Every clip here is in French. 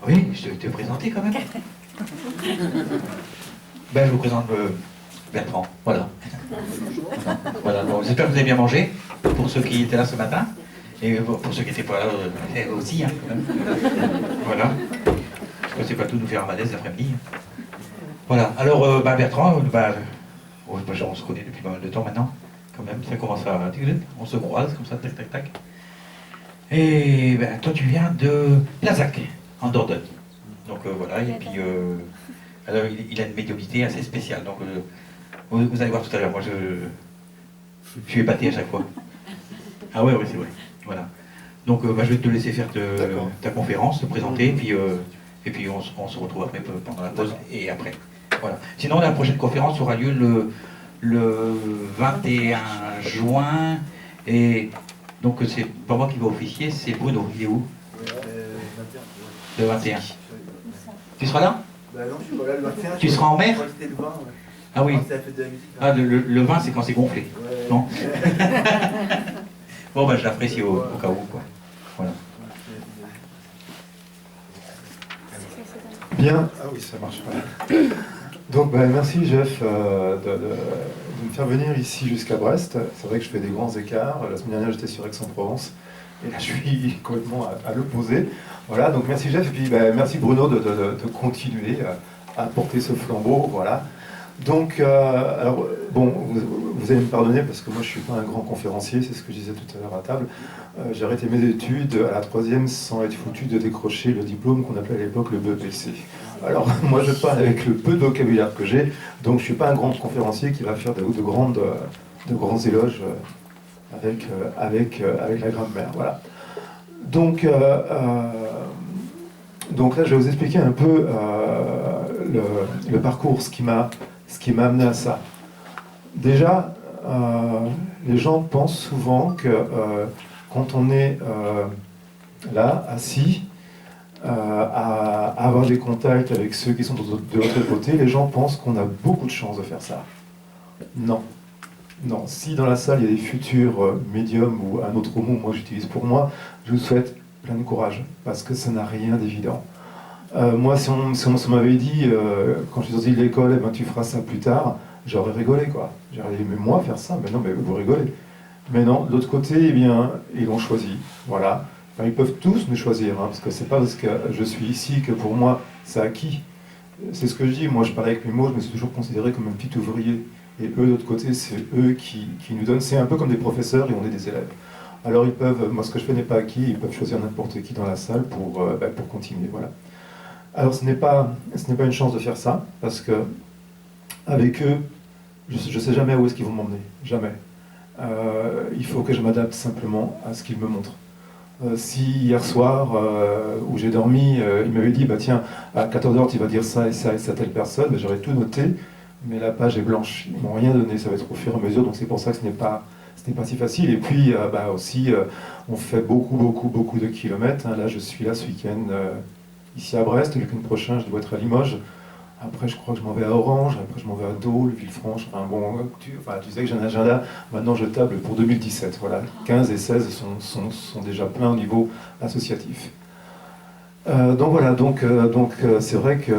Oui, je vais te présenter quand même. Ben, je vous présente Bertrand, voilà. Voilà, bon, j'espère que vous avez bien mangé, pour ceux qui étaient là ce matin, et pour ceux qui n'étaient pas là aussi, hein, quand même. Voilà. Je ne sais pas tout nous faire un malaise l'après-midi. Voilà, alors Bertrand, on se connaît depuis pas mal de temps maintenant, quand même, ça commence à... On se croise comme ça, tac, tac, tac. Et ben, toi tu viens de Plazac, en Dordogne. Donc voilà, et puis alors, il a une médiumnité assez spéciale. Donc vous allez voir tout à l'heure, moi je suis épaté à chaque fois. Ah ouais, c'est vrai. Voilà. Donc je vais te laisser faire ta conférence, te présenter, et puis on se retrouve après pendant la pause et après. Voilà. Sinon la prochaine conférence aura lieu le 21 juin, et donc c'est pas moi qui vais officier, c'est Bruno. Il est où? Le 21. Tu seras là? Bah non, je suis pas là le 21. Tu seras en mer? C'était le 20, ouais. Ah oui. C'est la fête de la musique. Ah, le 20, c'est quand c'est gonflé. Ouais. Non. Bon, ben je l'apprécie au cas où, quoi. Voilà. Bien. Ah oui, ça marche pas. Donc, merci Jeff de me faire venir ici jusqu'à Brest. C'est vrai que je fais des grands écarts. La semaine dernière, j'étais sur Aix-en-Provence. Et là, je suis complètement à l'opposé. Voilà, donc merci Jeff. Et puis, merci Bruno de continuer à porter ce flambeau. Voilà. Donc, alors, bon, vous allez me pardonner parce que moi je ne suis pas un grand conférencier, c'est ce que je disais tout à l'heure à table. J'ai arrêté mes études à la troisième sans être foutu de décrocher le diplôme qu'on appelait à l'époque le BEPC. Alors, moi je parle avec le peu de vocabulaire que j'ai, donc je ne suis pas un grand conférencier qui va faire de grands éloges avec la grammaire. Voilà. Donc là, je vais vous expliquer un peu le parcours, ce qui m'a amené à ça. Déjà, les gens pensent souvent que quand on est là, assis, à avoir des contacts avec ceux qui sont de l'autre côté, les gens pensent qu'on a beaucoup de chance de faire ça. Non. Non. Si dans la salle, il y a des futurs médiums ou un autre mot, moi j'utilise pour moi, je vous souhaite plein de courage, parce que ça n'a rien d'évident. Moi, si on m'avait dit, quand je suis sorti de l'école, tu feras ça plus tard, j'aurais rigolé, quoi. J'aurais dit, mais moi, faire ça, mais non, mais vous rigolez. Mais non, de l'autre côté, eh bien, ils l'ont choisi, voilà. Enfin, ils peuvent tous me choisir, hein, parce que c'est pas parce que je suis ici que pour moi, c'est acquis. C'est ce que je dis, moi, je parle avec mes mots, je me suis toujours considéré comme un petit ouvrier. Et eux, de l'autre côté, c'est eux qui nous donnent, c'est un peu comme des professeurs et on est des élèves. Alors, ils peuvent, moi, ce que je fais n'est pas acquis, ils peuvent choisir n'importe qui dans la salle pour continuer, voilà. Alors ce n'est pas une chance de faire ça, parce que avec eux, je ne sais jamais où est-ce qu'ils vont m'emmener, jamais. Il faut que je m'adapte simplement à ce qu'ils me montrent. Si hier soir, où j'ai dormi, il m'avait dit, tiens, à 14h tu vas dire ça et ça à telle personne, j'aurais tout noté, mais la page est blanche, ils m'ont rien donné, ça va être au fur et à mesure, donc c'est pour ça que ce n'est pas si facile. Et puis aussi, on fait beaucoup de kilomètres, hein. Là je suis là ce week-end, ici à Brest, le week-end prochain je dois être à Limoges, après je crois que je m'en vais à Orange, après je m'en vais à Dole, Villefranche, enfin bon, tu sais que j'ai un agenda, maintenant je table pour 2017, voilà, 15 et 16 sont déjà pleins au niveau associatif. Donc voilà, c'est vrai que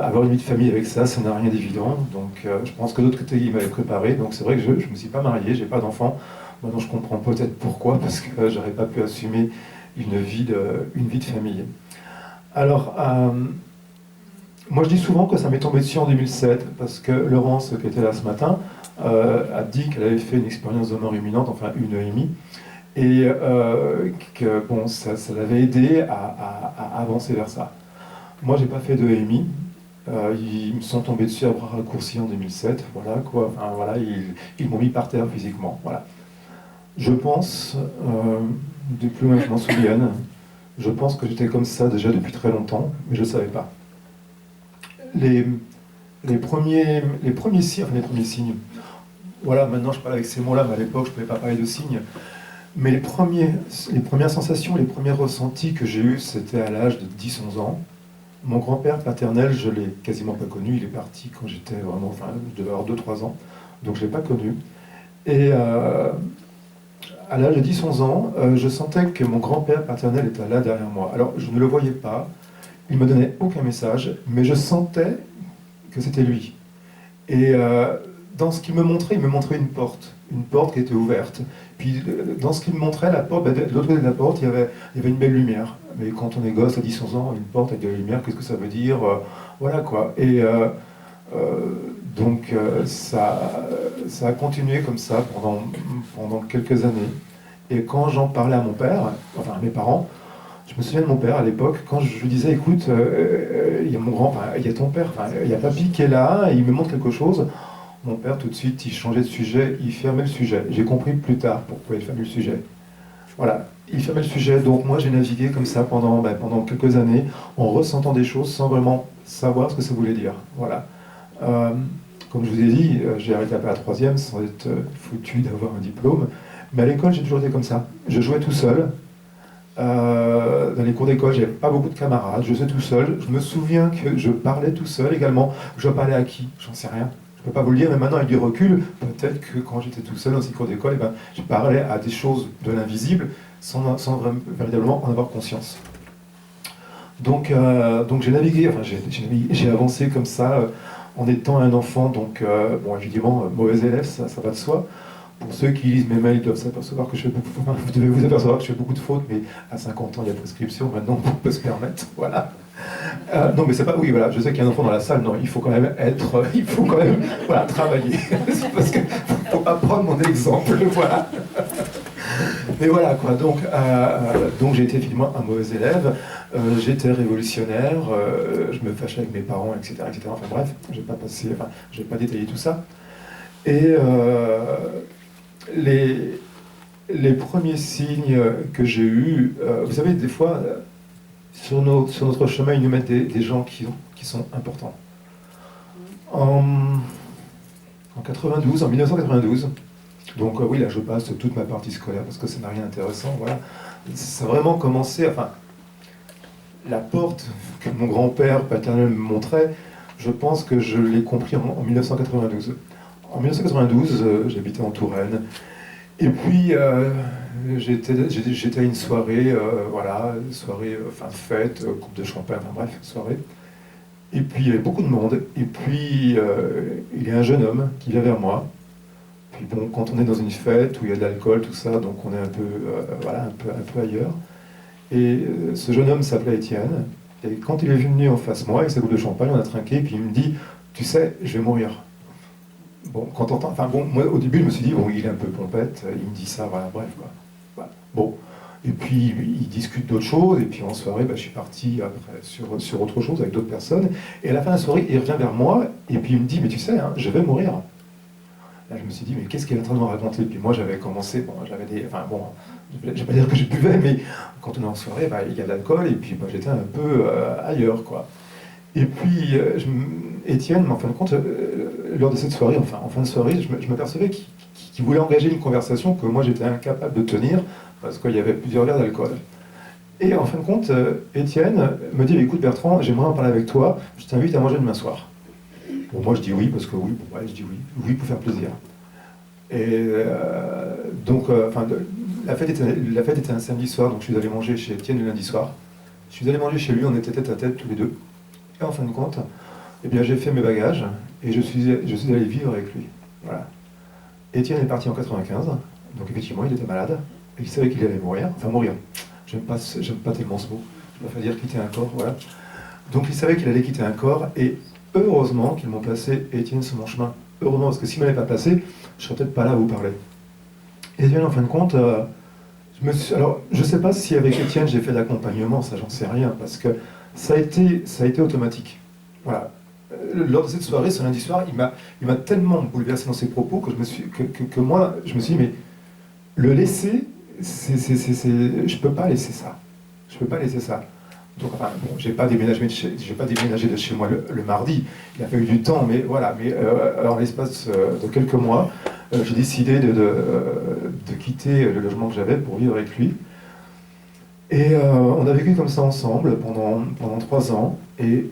avoir une vie de famille avec ça n'a rien d'évident, donc je pense que de l'autre côté il m'avait préparé, donc c'est vrai que je ne me suis pas marié, j'ai pas d'enfant, maintenant je comprends peut-être pourquoi, parce que j'aurais pas pu assumer une vie de famille. Alors, moi je dis souvent que ça m'est tombé dessus en 2007, parce que Laurence, qui était là ce matin, a dit qu'elle avait fait une expérience de mort imminente, enfin une EMI, et que bon, ça l'avait aidé à avancer vers ça. Moi j'ai pas fait de EMI, ils me sont tombés dessus à bras raccourcis en 2007, voilà quoi, enfin voilà, ils m'ont mis par terre physiquement, voilà. Je pense, du plus loin que je m'en souvienne, je pense que j'étais comme ça déjà depuis très longtemps, mais je ne savais pas. Les premiers signes, voilà, maintenant je parle avec ces mots-là, mais à l'époque je ne pouvais pas parler de signes, mais les premières sensations, les premiers ressentis que j'ai eus, c'était à l'âge de 10-11 ans. Mon grand-père paternel, je ne l'ai quasiment pas connu, il est parti quand j'étais vraiment, enfin, je devais avoir 2-3 ans, donc je ne l'ai pas connu. Et à l'âge de 10-11 ans, je sentais que mon grand-père paternel était là derrière moi. Alors, je ne le voyais pas, il me donnait aucun message, mais je sentais que c'était lui. Et dans ce qu'il me montrait, il me montrait une porte qui était ouverte. Puis dans ce qu'il me montrait, la porte, de l'autre côté de la porte, il y avait une belle lumière. Mais quand on est gosse à 10-11 ans, une porte avec de la lumière, qu'est-ce que ça veut dire? Voilà quoi. Et donc ça a continué comme ça pendant quelques années. Et quand j'en parlais à mon père, enfin à mes parents, je me souviens de mon père à l'époque, quand je lui disais, écoute, il y a mon grand, enfin, il y a ton père, enfin, il y a papy qui est là, et il me montre quelque chose. Mon père, tout de suite, il changeait de sujet, il fermait le sujet. J'ai compris plus tard pourquoi il fermait le sujet. Voilà, il fermait le sujet. Donc moi, j'ai navigué comme ça pendant quelques années, en ressentant des choses sans vraiment savoir ce que ça voulait dire. Voilà. Comme je vous ai dit, j'ai arrêté à la troisième sans être foutu d'avoir un diplôme. Mais à l'école, j'ai toujours été comme ça. Je jouais tout seul. Dans les cours d'école, j'avais pas beaucoup de camarades, je jouais tout seul. Je me souviens que je parlais tout seul également. Je parlais à qui? J'en sais rien. Je peux pas vous le dire, mais maintenant avec du recul, peut-être que quand j'étais tout seul dans ces cours d'école, eh ben, je parlais à des choses de l'invisible sans véritablement en avoir conscience. Donc j'ai navigué, enfin j'ai avancé comme ça en étant un enfant, donc bon évidemment mauvais élève, ça va de soi. Pour ceux qui lisent mes mails, ils doivent s'apercevoir que je fais beaucoup, vous devez vous apercevoir que je fais beaucoup de fautes, mais à 50 ans, il y a prescription, maintenant on peut se permettre, voilà. Non, mais c'est pas, oui, voilà, je sais qu'il y a un enfant dans la salle, non, il faut quand même voilà, travailler, parce qu'il ne faut pas prendre mon exemple, voilà. Mais voilà, quoi, donc j'ai été finalement un mauvais élève, j'étais révolutionnaire, je me fâchais avec mes parents, etc., enfin bref, je vais pas détailler tout ça. Et les premiers signes que j'ai eus, vous savez, des fois, sur notre chemin, ils nous mettent des gens qui sont importants. En 1992, donc oui, là je passe toute ma partie scolaire parce que ça n'a rien d'intéressant, voilà. Ça a vraiment commencé, enfin, la porte que mon grand-père paternel me montrait, je pense que je l'ai compris en 1992. En 1992, j'habitais en Touraine. Et puis, j'étais à une soirée, voilà, soirée, fête, coupe de champagne, enfin bref, soirée. Et puis, il y avait beaucoup de monde. Et puis, il y a un jeune homme qui vient vers moi. Puis bon, quand on est dans une fête où il y a de l'alcool, tout ça, donc on est un peu, voilà, un peu ailleurs. Et ce jeune homme s'appelait Étienne. Et quand il est venu en face de moi, avec sa coupe de champagne, on a trinqué, et puis il me dit, tu sais, je vais mourir. Bon, quand on entend, enfin bon, moi au début je me suis dit, bon, il est un peu pompette, il me dit ça, voilà, bref, quoi. Voilà. Bon, et puis il discute d'autres choses, et puis en soirée, je suis parti après sur autre chose avec d'autres personnes, et à la fin de la soirée, il revient vers moi, et puis il me dit, mais tu sais, hein, je vais mourir. Là, je me suis dit, mais qu'est-ce qu'il est en train de me raconter? Puis moi, j'avais commencé, bon, j'avais des, enfin bon, je vais pas dire que je buvais, mais quand on est en soirée, il y a de l'alcool, et puis j'étais un peu ailleurs, quoi. Et puis, Étienne, en fin de compte, lors de cette soirée, enfin, en fin de soirée, je m'apercevais qu'il voulait engager une conversation que moi j'étais incapable de tenir, parce qu'il y avait plusieurs verres d'alcool. Et en fin de compte, Étienne me dit, écoute Bertrand, j'aimerais en parler avec toi, je t'invite à manger demain soir. Bon, moi je dis oui, parce que oui, ouais, je dis oui, oui pour faire plaisir. Et donc, la fête était un samedi soir, donc je suis allé manger chez Étienne le lundi soir. Je suis allé manger chez lui, on était tête à tête tous les deux. Et en fin de compte, eh bien, j'ai fait mes bagages et je suis allé vivre avec lui. Voilà. Étienne est parti en 95, donc effectivement, il était malade. Et il savait qu'il allait mourir. Enfin, mourir. J'aime pas tellement ce mot. Je préfère dire quitter un corps, voilà. Donc il savait qu'il allait quitter un corps et heureusement qu'ils m'ont placé Étienne sur mon chemin. Heureusement, parce que s'il ne m'avait pas placé, je serais peut-être pas là à vous parler. Étienne, en fin de compte, alors, je ne sais pas si avec Étienne j'ai fait d'accompagnement, ça j'en sais rien, parce que ça a été automatique. Voilà. Lors de cette soirée, ce lundi soir, il m'a tellement bouleversé dans ses propos que moi, je me suis dit, mais le laisser, je peux pas laisser ça. Je peux pas laisser ça. Donc, enfin, bon, j'ai pas déménagé de chez moi le mardi. Il a fallu du temps, mais voilà. Mais en l'espace de quelques mois, j'ai décidé de quitter le logement que j'avais pour vivre avec lui. Et on a vécu comme ça ensemble pendant 3 ans. Et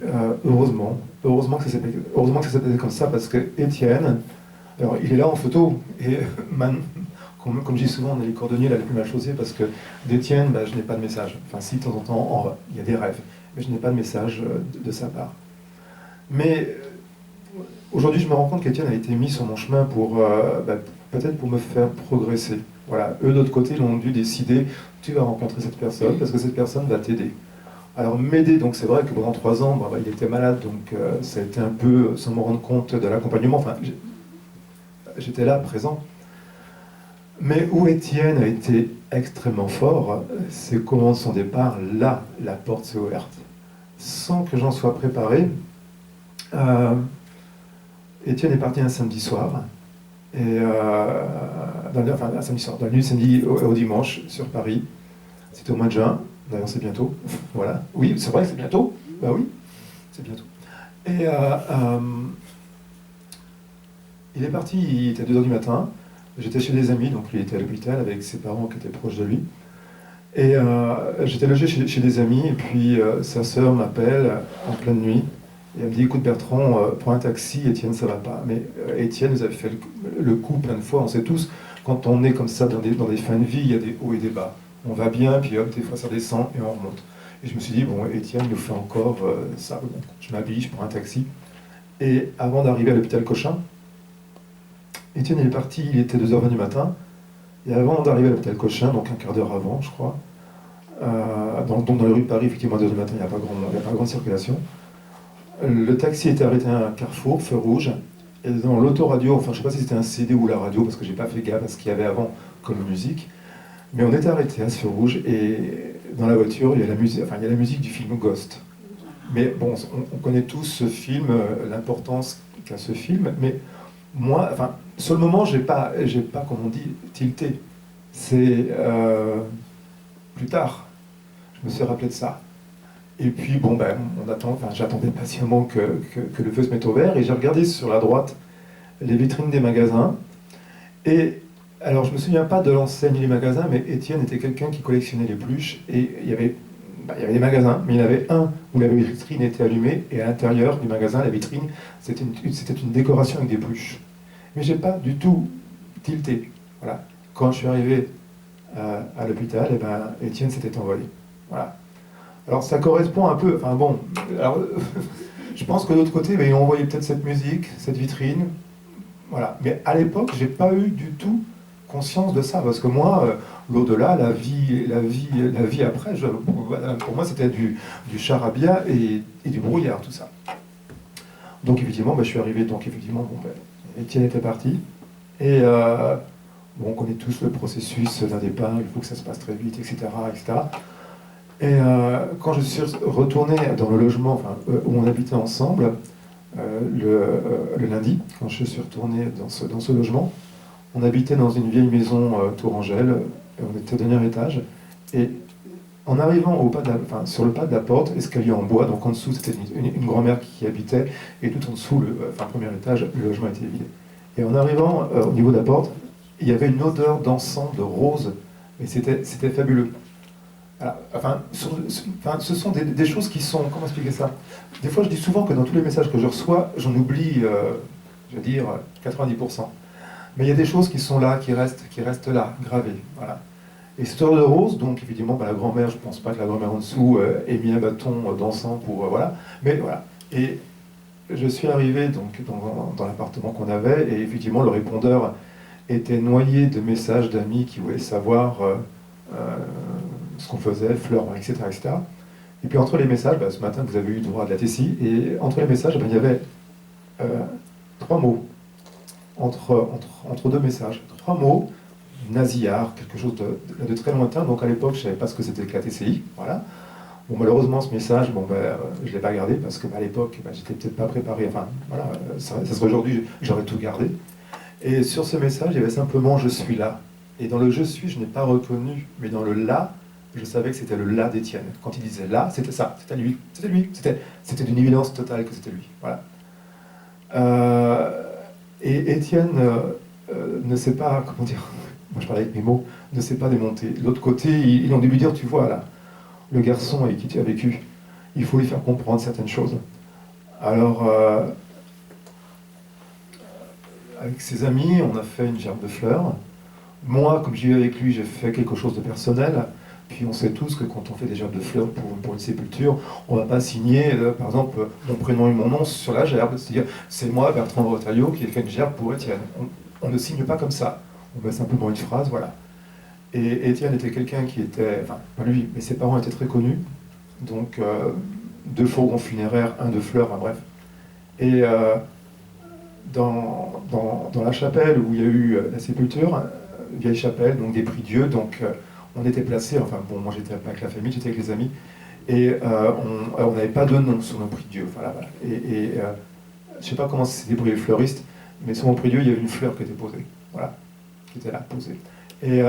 heureusement que ça s'est passé comme ça, parce que Étienne, alors il est là en photo, et comme je dis souvent, on est les cordonniers les plus mal chaussés, parce que d'Étienne, je n'ai pas de message. Enfin, si, de temps en temps, il y a des rêves. mais je n'ai pas de message de sa part. Mais aujourd'hui, je me rends compte qu'Étienne a été mis sur mon chemin pour peut-être pour me faire progresser. Voilà. Eux, d'autre côté, ils ont dû décider, tu vas rencontrer cette personne parce que cette personne va t'aider. Alors m'aider, donc c'est vrai que pendant 3 ans, il était malade, donc ça a été un peu, sans me rendre compte de l'accompagnement, enfin, j'étais là, présent. Mais où Étienne a été extrêmement fort, c'est qu'au moment de son départ, là, la porte s'est ouverte. Sans que j'en sois préparé, Étienne est parti un samedi soir, et un samedi soir, dans la nuit samedi au dimanche, sur Paris. C'était au mois de juin, d'ailleurs c'est bientôt, voilà. Oui, c'est vrai que c'est bientôt, bah oui, c'est bientôt. Et il est parti, il était 2 h du matin, j'étais chez des amis, donc lui était à l'hôpital avec ses parents qui étaient proches de lui. Et j'étais logé chez des amis, et puis sa sœur m'appelle en pleine nuit, et elle me dit, écoute Bertrand, prends un taxi, Étienne ça va pas. Mais Étienne nous avait fait le coup plein de fois, on sait tous, quand on est comme ça dans des fins de vie, il y a des hauts et des bas. On va bien, puis hop, des fois ça descend et on remonte. Et je me suis dit, bon, Étienne nous fait encore ça. Bon, je m'habille, je prends un taxi. Et avant d'arriver à l'hôpital Cochin, Étienne est parti, il était 2 h 20 du matin. Et avant d'arriver à l'hôpital Cochin, donc un quart d'heure avant, je crois, donc dans les rues de Paris, effectivement, à 2 h du matin, il n'y a pas grande circulation. Le taxi était arrêté à un carrefour, feu rouge. Et dans l'autoradio, enfin, je ne sais pas si c'était un CD ou la radio, parce que je n'ai pas fait gaffe à ce qu'il y avait avant comme musique. Mais on était arrêté à ce feu rouge, et dans la voiture, il y a la musique du film Ghost. Mais bon, on connaît tous ce film, l'importance qu'a ce film, mais moi, enfin, sur le moment, j'ai pas, comme on dit, tilté. C'est plus tard, je me suis rappelé de ça. Et puis, bon, j'attendais patiemment que le feu se mette au vert, et j'ai regardé sur la droite les vitrines des magasins, et alors, je ne me souviens pas de l'enseigne des magasins, mais Étienne était quelqu'un qui collectionnait les peluches, et il y avait des magasins, mais il y en avait un où la vitrine était allumée, et à l'intérieur du magasin, la vitrine, c'était une décoration avec des peluches. Mais j'ai pas du tout tilté. Voilà. Quand je suis arrivé à l'hôpital, Étienne s'était envolé. Voilà. Alors ça correspond un peu, enfin bon, alors, je pense que de l'autre côté, ils ont envoyé peut-être cette musique, cette vitrine, voilà. Mais à l'époque, j'ai pas eu du tout conscience de ça, parce que moi, l'au-delà, la vie après, pour moi c'était du charabia et du brouillard, tout ça. Donc effectivement, je suis arrivé, Étienne était parti, et on connaît tous le processus d'un départ, il faut que ça se passe très vite, etc. etc. Et quand je suis retourné dans le logement où on habitait ensemble, le lundi, quand je suis retourné dans ce logement, on habitait dans une vieille maison tourangelle, on était au dernier étage, et en arrivant sur le pas de la porte, escalier en bois, donc en dessous c'était une grand-mère qui habitait, et tout en dessous, premier étage, le logement était vide. Et en arrivant au niveau de la porte, il y avait une odeur d'encens, de rose, et c'était fabuleux. Alors, ce sont des choses qui sont... Comment expliquer ça? Des fois, je dis souvent que dans tous les messages que je reçois, j'en oublie, je veux dire, 90%. Mais il y a des choses qui sont là, qui restent là, gravées. Voilà. Et cette odeur de rose, donc évidemment, la grand-mère, je ne pense pas que la grand-mère en dessous ait mis un bâton d'encens pour... voilà. Mais voilà. Et je suis arrivé donc, dans l'appartement qu'on avait, et effectivement, le répondeur était noyé de messages d'amis qui voulaient savoir... ce qu'on faisait, fleurs, etc., etc. Et puis entre les messages, ce matin vous avez eu droit à de la Tessie, et entre les messages, il y avait 3 mots, entre 2 messages, 3 mots, nasillard, quelque chose de très lointain, donc à l'époque je ne savais pas ce que c'était que la TCI, voilà. Bon, malheureusement ce message, je ne l'ai pas gardé, parce qu'à l'époque, j'étais peut-être pas préparé, ça serait aujourd'hui, j'aurais tout gardé. Et sur ce message, il y avait simplement « je suis là ». Et dans le « je suis », je n'ai pas reconnu, mais dans le « là », je savais que c'était le là d'Étienne. Quand il disait là, c'était ça, c'était lui, c'était d'une évidence totale que c'était lui. Voilà. Et Étienne ne sait pas, comment dire, moi je parlais avec mes mots, ne sait pas démonter. De l'autre côté, ils ont dû lui dire, tu vois là, le garçon avec qui tu as vécu, il faut lui faire comprendre certaines choses. Alors, avec ses amis, on a fait une gerbe de fleurs. Moi, comme j'y vais avec lui, j'ai fait quelque chose de personnel. Puis on sait tous que quand on fait des gerbes de fleurs pour une sépulture, on ne va pas signer, par exemple, mon prénom et mon nom sur la gerbe. C'est-à-dire, c'est moi, Bertrand Bretaillot, qui ai fait une gerbe pour Étienne. On ne signe pas comme ça. On met simplement une phrase, voilà. Et Étienne était quelqu'un qui était, enfin, pas lui, mais ses parents étaient très connus. Donc, 2 fourgons funéraires, 1 de fleurs, enfin, bref. Et dans la chapelle où il y a eu la sépulture, vieille chapelle, donc des prie-dieu, donc on était placés, enfin bon, moi j'étais pas avec la famille, j'étais avec les amis, et on n'avait pas de nom sur nos prie-dieu, voilà, voilà. Et je sais pas comment s'est débrouillé le fleuriste, mais sur mon prie-dieu, il y avait une fleur qui était posée, voilà, qui était là, posée. Et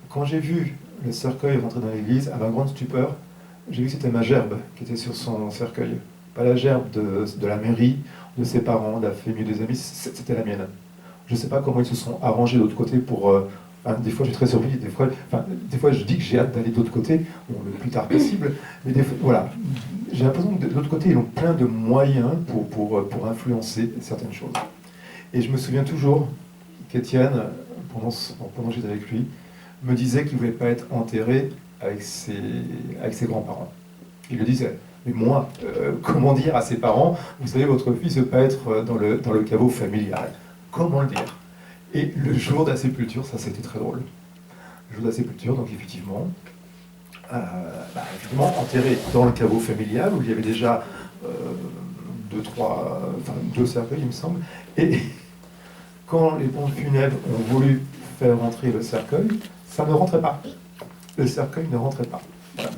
quand j'ai vu le cercueil rentrer dans l'église, à ma grande stupeur, j'ai vu que c'était ma gerbe qui était sur son cercueil, pas la gerbe de la mairie, de ses parents, de la famille, des amis, c'était la mienne. Je ne sais pas comment ils se sont arrangés de l'autre côté pour... des fois, je suis très surpris, des fois, je dis que j'ai hâte d'aller de l'autre côté, bon, le plus tard possible, mais des fois, voilà, j'ai l'impression que de l'autre côté, ils ont plein de moyens pour influencer certaines choses. Et je me souviens toujours qu'Étienne, pendant que j'étais avec lui, me disait qu'il ne voulait pas être enterré avec ses grands-parents. Il le disait. Mais moi, comment dire à ses parents, vous savez, votre fils ne veut pas être dans le caveau familial. Comment le dire? Et le jour de la sépulture, ça c'était très drôle. Le jour de la sépulture, donc effectivement, enterré dans le caveau familial, où il y avait déjà 2 cercueils, il me semble. Et quand les pompes funèbres ont voulu faire rentrer le cercueil, ça ne rentrait pas. Le cercueil ne rentrait pas. Voilà.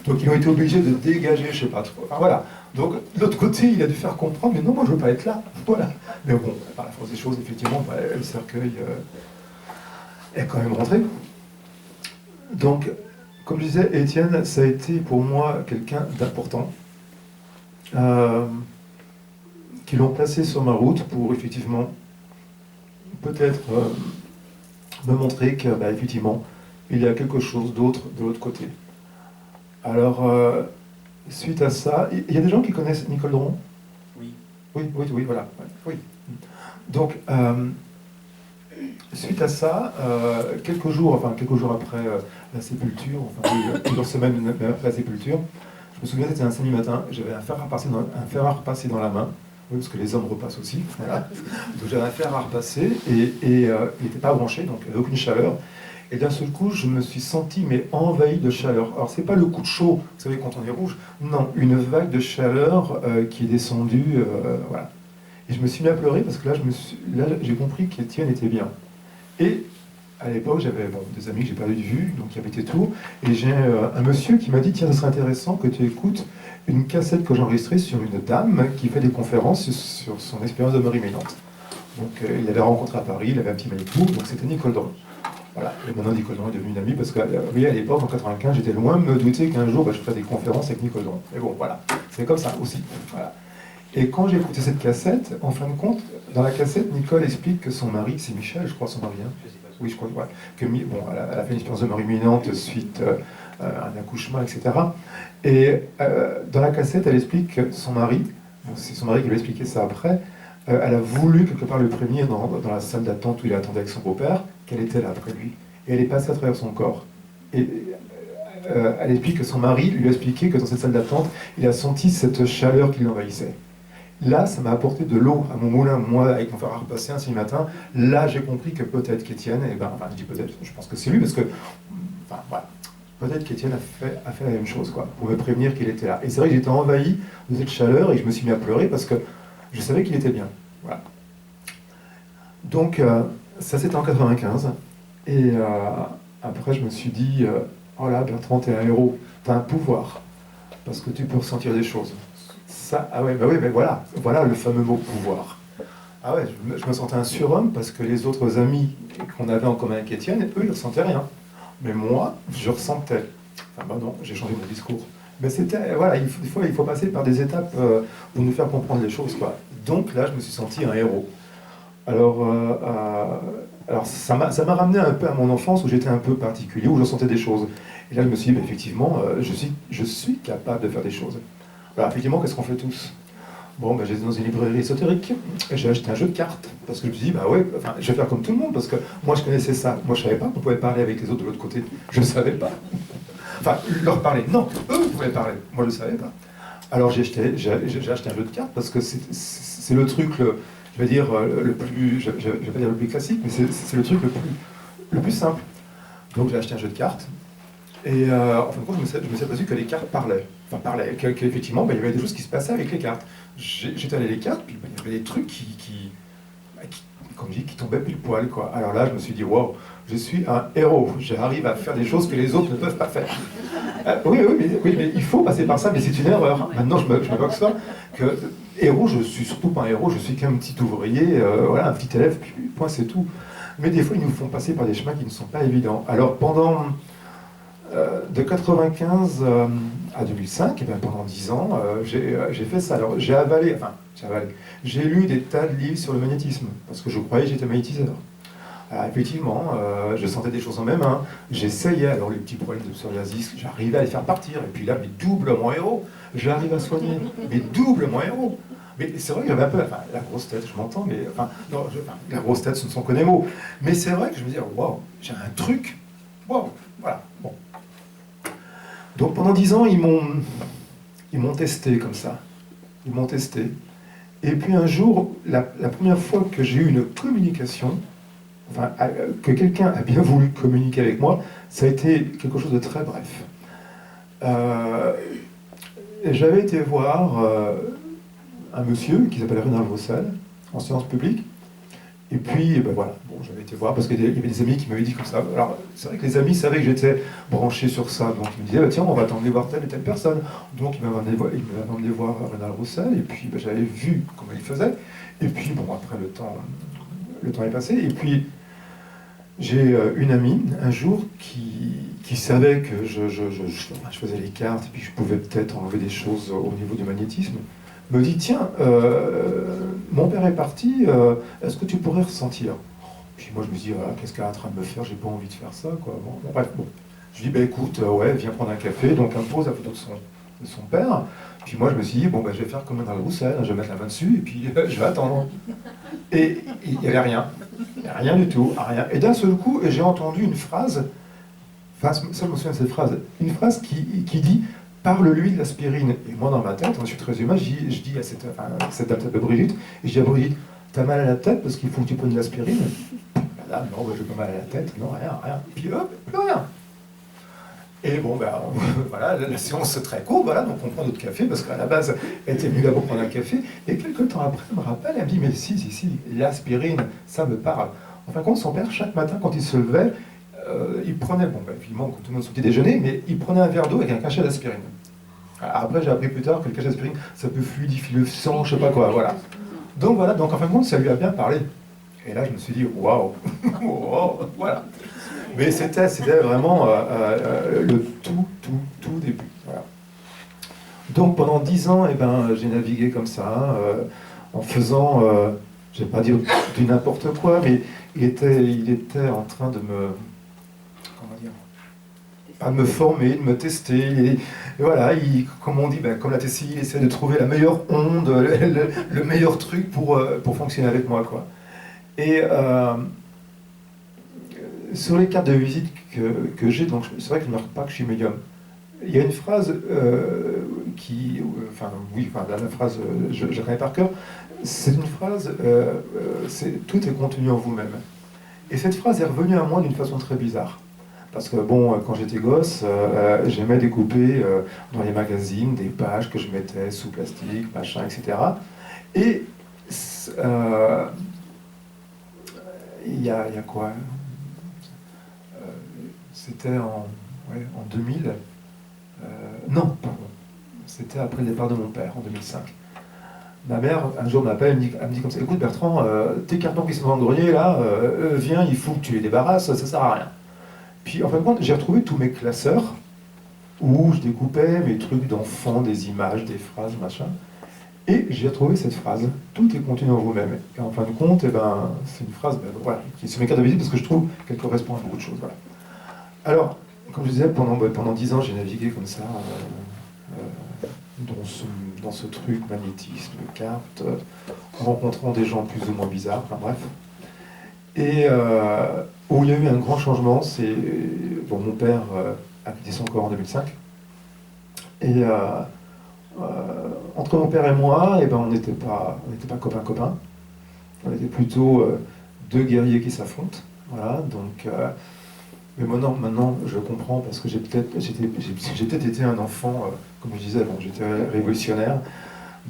Donc ils ont été obligés de dégager, je ne sais pas trop. Enfin, voilà. Donc de l'autre côté, il a dû faire comprendre, mais non, moi je ne veux pas être là. Voilà. Mais bon, par la force des choses, effectivement, le cercueil est quand même rentré. Donc, comme je disais, Étienne, ça a été pour moi quelqu'un d'important, qui l'ont placé sur ma route pour effectivement peut-être me montrer que, effectivement, il y a quelque chose d'autre de l'autre côté. Alors, suite à ça, il y a des gens qui connaissent Nicole Dron? Oui. Oui, voilà. Oui. Donc, suite à ça, quelques jours après la sépulture, plusieurs semaines après la sépulture, je me souviens, c'était un samedi matin, j'avais un fer à repasser dans la main, oui, parce que les hommes repassent aussi, voilà. Donc j'avais un fer à repasser, et il n'était pas branché, donc il n'y avait aucune chaleur. Et d'un seul coup, je me suis senti envahi de chaleur. Alors, c'est pas le coup de chaud, vous savez, quand on est rouge. Non, une vague de chaleur qui est descendue, voilà. Et je me suis mis à pleurer parce que là, j'ai compris qu'Étienne était bien. Et à l'époque, j'avais des amis que j'ai perdu de vue, donc qui habitaient Tours. Et j'ai un monsieur qui m'a dit, tiens, ce serait intéressant que tu écoutes une cassette que j'ai enregistrée sur une dame qui fait des conférences sur son expérience de mort imminente. Donc, il l'avait rencontré à Paris, il avait un petit Manitou, donc c'était Nicole Dron. Voilà, et maintenant Nicole Dron est devenue une amie parce que, oui, à l'époque, en 95, j'étais loin de me douter qu'un jour, je ferais des conférences avec Nicole Dron. Mais bon, voilà, c'est comme ça aussi. Voilà. Et quand j'ai écouté cette cassette, en fin de compte, dans la cassette, Nicole explique que son mari, c'est Michel, je crois, son mari, hein. Oui, je crois, ouais, elle a fait une expérience de mort imminente suite à un accouchement, etc. Et dans la cassette, elle explique que son mari, c'est son mari qui lui a expliqué ça après, elle a voulu quelque part le prévenir dans la salle d'attente où il attendait avec son beau-père, qu'elle était là après lui. Et elle est passée à travers son corps. Et elle explique que son mari lui a expliqué que dans cette salle d'attente, il a senti cette chaleur qui l'envahissait. Là, ça m'a apporté de l'eau à mon moulin, moi, avec mon fer à repasser un samedi matin. Là, j'ai compris que peut-être qu'Étienne, je dis peut-être, je pense que c'est lui, parce que, voilà, peut-être qu'Étienne a fait la même chose, quoi, pour me prévenir qu'il était là. Et c'est vrai que j'étais envahi de cette chaleur et je me suis mis à pleurer parce que je savais qu'il était bien. Voilà. Donc, ça c'était en 95. Et après, je me suis dit, oh là, Bertrand, t'es un héros, t'as un pouvoir, parce que tu peux ressentir des choses. Ça, ah ouais, mais voilà le fameux mot pouvoir. Ah ouais, je me sentais un surhomme parce que les autres amis qu'on avait en commun avec Étienne, eux, ils ne ressentaient rien. Mais moi, je ressentais. Enfin, non, j'ai changé mon discours. Mais c'était, voilà, des fois, il faut passer par des étapes pour nous faire comprendre les choses, quoi. Donc là, je me suis senti un héros. Alors ça m'a ramené un peu à mon enfance où j'étais un peu particulier, où je sentais des choses. Et là, je me suis dit, effectivement, je suis capable de faire des choses. Alors, effectivement, qu'est-ce qu'on fait tous? Bon, j'étais dans une librairie ésotérique, et j'ai acheté un jeu de cartes, parce que je me suis dit, je vais faire comme tout le monde, parce que moi, je connaissais ça. Moi, je ne savais pas qu'on pouvait parler avec les autres de l'autre côté. Je ne savais pas. Enfin, leur parler. Non, eux pouvaient parler. Moi, je ne savais pas. Alors j'ai acheté un jeu de cartes parce que c'est le truc, je vais dire, le plus, je vais pas dire le plus classique, mais c'est le truc le plus simple. Donc j'ai acheté un jeu de cartes. Et en fin de compte, je me suis aperçu que les cartes parlaient. Enfin, parlaient. Qu'effectivement, il y avait des choses qui se passaient avec les cartes. J'étalais les cartes, puis il y avait des trucs comme je dis, qui tombaient pile poil, quoi. Alors là, je me suis dit, waouh, je suis un héros. J'arrive à faire des choses que les autres ne peuvent pas faire. Oui, mais il faut passer par ça, mais c'est une erreur. Maintenant, je me boxe pas. Que, héros, je suis surtout pas un héros, je suis qu'un petit ouvrier, voilà, un petit élève, puis point, c'est tout. Mais des fois, ils nous font passer par des chemins qui ne sont pas évidents. Alors, pendant... de 95 à 2005, et bien pendant 10 ans, j'ai fait ça. Alors j'ai lu des tas de livres sur le magnétisme, parce que je croyais que j'étais magnétiseur. Alors, effectivement, je sentais des choses en mes mains, j'essayais, alors les petits problèmes de psoriasis, j'arrivais à les faire partir, et puis là, mais double mon héros, j'arrive à soigner, mais double mon héros. Mais c'est vrai que j'avais un peu, enfin, la grosse tête, je m'entends, mais enfin, non, la grosse tête, ce ne sont que des mots. Mais c'est vrai que je me disais, waouh, j'ai un truc, waouh, voilà, bon. Donc pendant 10 ans, ils m'ont testé comme ça. Ils m'ont testé. Et puis un jour, la première fois que j'ai eu une communication, enfin, que quelqu'un a bien voulu communiquer avec moi, ça a été quelque chose de très bref. J'avais été voir un monsieur qui s'appelle Renald Roussel, en séance publique. Et puis, ben voilà, bon, j'avais été voir parce qu'il y avait des amis qui m'avaient dit comme ça. Alors, c'est vrai que les amis savaient que j'étais branché sur ça. Donc, ils me disaient, bah, tiens, on va t'emmener voir telle et telle personne. Donc, ils m'avaient emmené voir Renald Roussel. Et puis, ben, j'avais vu comment il faisait. Et puis, bon, après, le temps est passé. Et puis, j'ai une amie, un jour, qui savait que je faisais les cartes. Et puis, je pouvais peut-être enlever des choses au niveau du magnétisme. Me dit, tiens, mon père est parti, est-ce que tu pourrais ressentir? Puis moi je me dis, voilà, qu'est-ce qu'elle est en train de me faire, j'ai pas envie de faire ça, quoi. Bon, bref, bon. Je lui dis, bah écoute, ouais, viens prendre un café, donc elle me pose la photo de son père, puis moi je me suis dit, bon, bah, je vais faire comme dans le Roussel, je vais mettre la main dessus, et puis je vais attendre. Et il n'y avait rien, rien du tout, rien. Et d'un seul coup, j'ai entendu une phrase, enfin, ça je me souviens de cette phrase, une phrase qui dit, parle-lui de l'aspirine. Et moi, dans ma tête, je suis très humain, je dis à cette dame de Brigitte, et je dis à Brigitte, t'as mal à la tête parce qu'il faut que tu prennes de l'aspirine? Madame, non, j'ai pas mal à la tête, non, rien. Puis hop, plus rien. Et bon, ben, voilà, la séance est très courte, voilà, donc on prend notre café, parce qu'à la base, elle était venue là pour prendre un café, et quelques temps après, elle me rappelle, elle me dit, mais si, l'aspirine, ça me parle. En fin de compte, son père, chaque matin, quand il se levait, il prenait, bon, ben, évidemment, comme tout le monde, son petit déjeuner, mais il prenait un verre d'eau avec un cachet d'aspirine. Après, j'ai appris plus tard que le cachet d'aspirine, ça peut fluidifier le sang, je sais pas quoi, voilà. Donc voilà, donc en fin de compte, ça lui a bien parlé. Et là, je me suis dit, waouh, voilà. Mais c'était vraiment le tout début. Voilà. Donc pendant 10 ans, eh ben, j'ai navigué comme ça, en faisant, je ne vais pas dire du n'importe quoi, mais il était en train de me, comment dire, pas de me former, de me tester. Et voilà, comme on dit, ben, comme la TCI, il essaie de trouver la meilleure onde, le meilleur truc pour fonctionner avec moi, quoi. Et sur les cartes de visite que j'ai, donc c'est vrai que je ne marque pas que je suis médium. Il y a une phrase la phrase, je la connais par cœur. C'est une phrase, tout est contenu en vous-même. Et cette phrase est revenue à moi d'une façon très bizarre. Parce que bon, quand j'étais gosse, j'aimais découper dans les magazines des pages que je mettais sous plastique, machin, etc. Et il y a quoi? C'était en 2000. Non, pardon. C'était après le départ de mon père, en 2005. Ma mère, un jour, m'appelle, elle me dit comme ça, écoute Bertrand, tes cartons qui sont dans le grenier, là, viens, il faut que tu les débarrasses, ça sert à rien. Puis, en fin de compte, j'ai retrouvé tous mes classeurs, où je découpais mes trucs d'enfants, des images, des phrases, machin. Et j'ai retrouvé cette phrase, tout est contenu en vous-même. Et en fin de compte, eh ben, c'est une phrase voilà, qui est sur mes cartes de visite, parce que je trouve qu'elle correspond à beaucoup de choses. Voilà. Alors, comme je disais, pendant 10 ans, j'ai navigué comme ça, dans ce truc, magnétisme, cartes, en rencontrant des gens plus ou moins bizarres, enfin bref. Et où il y a eu un grand changement, c'est mon père a quitté son corps en 2005. Et entre mon père et moi, eh ben, on n'était pas copains-copains. On était plutôt deux guerriers qui s'affrontent. Voilà, donc, mais maintenant, je comprends parce que j'ai peut-être été un enfant, comme je disais, bon, j'étais révolutionnaire.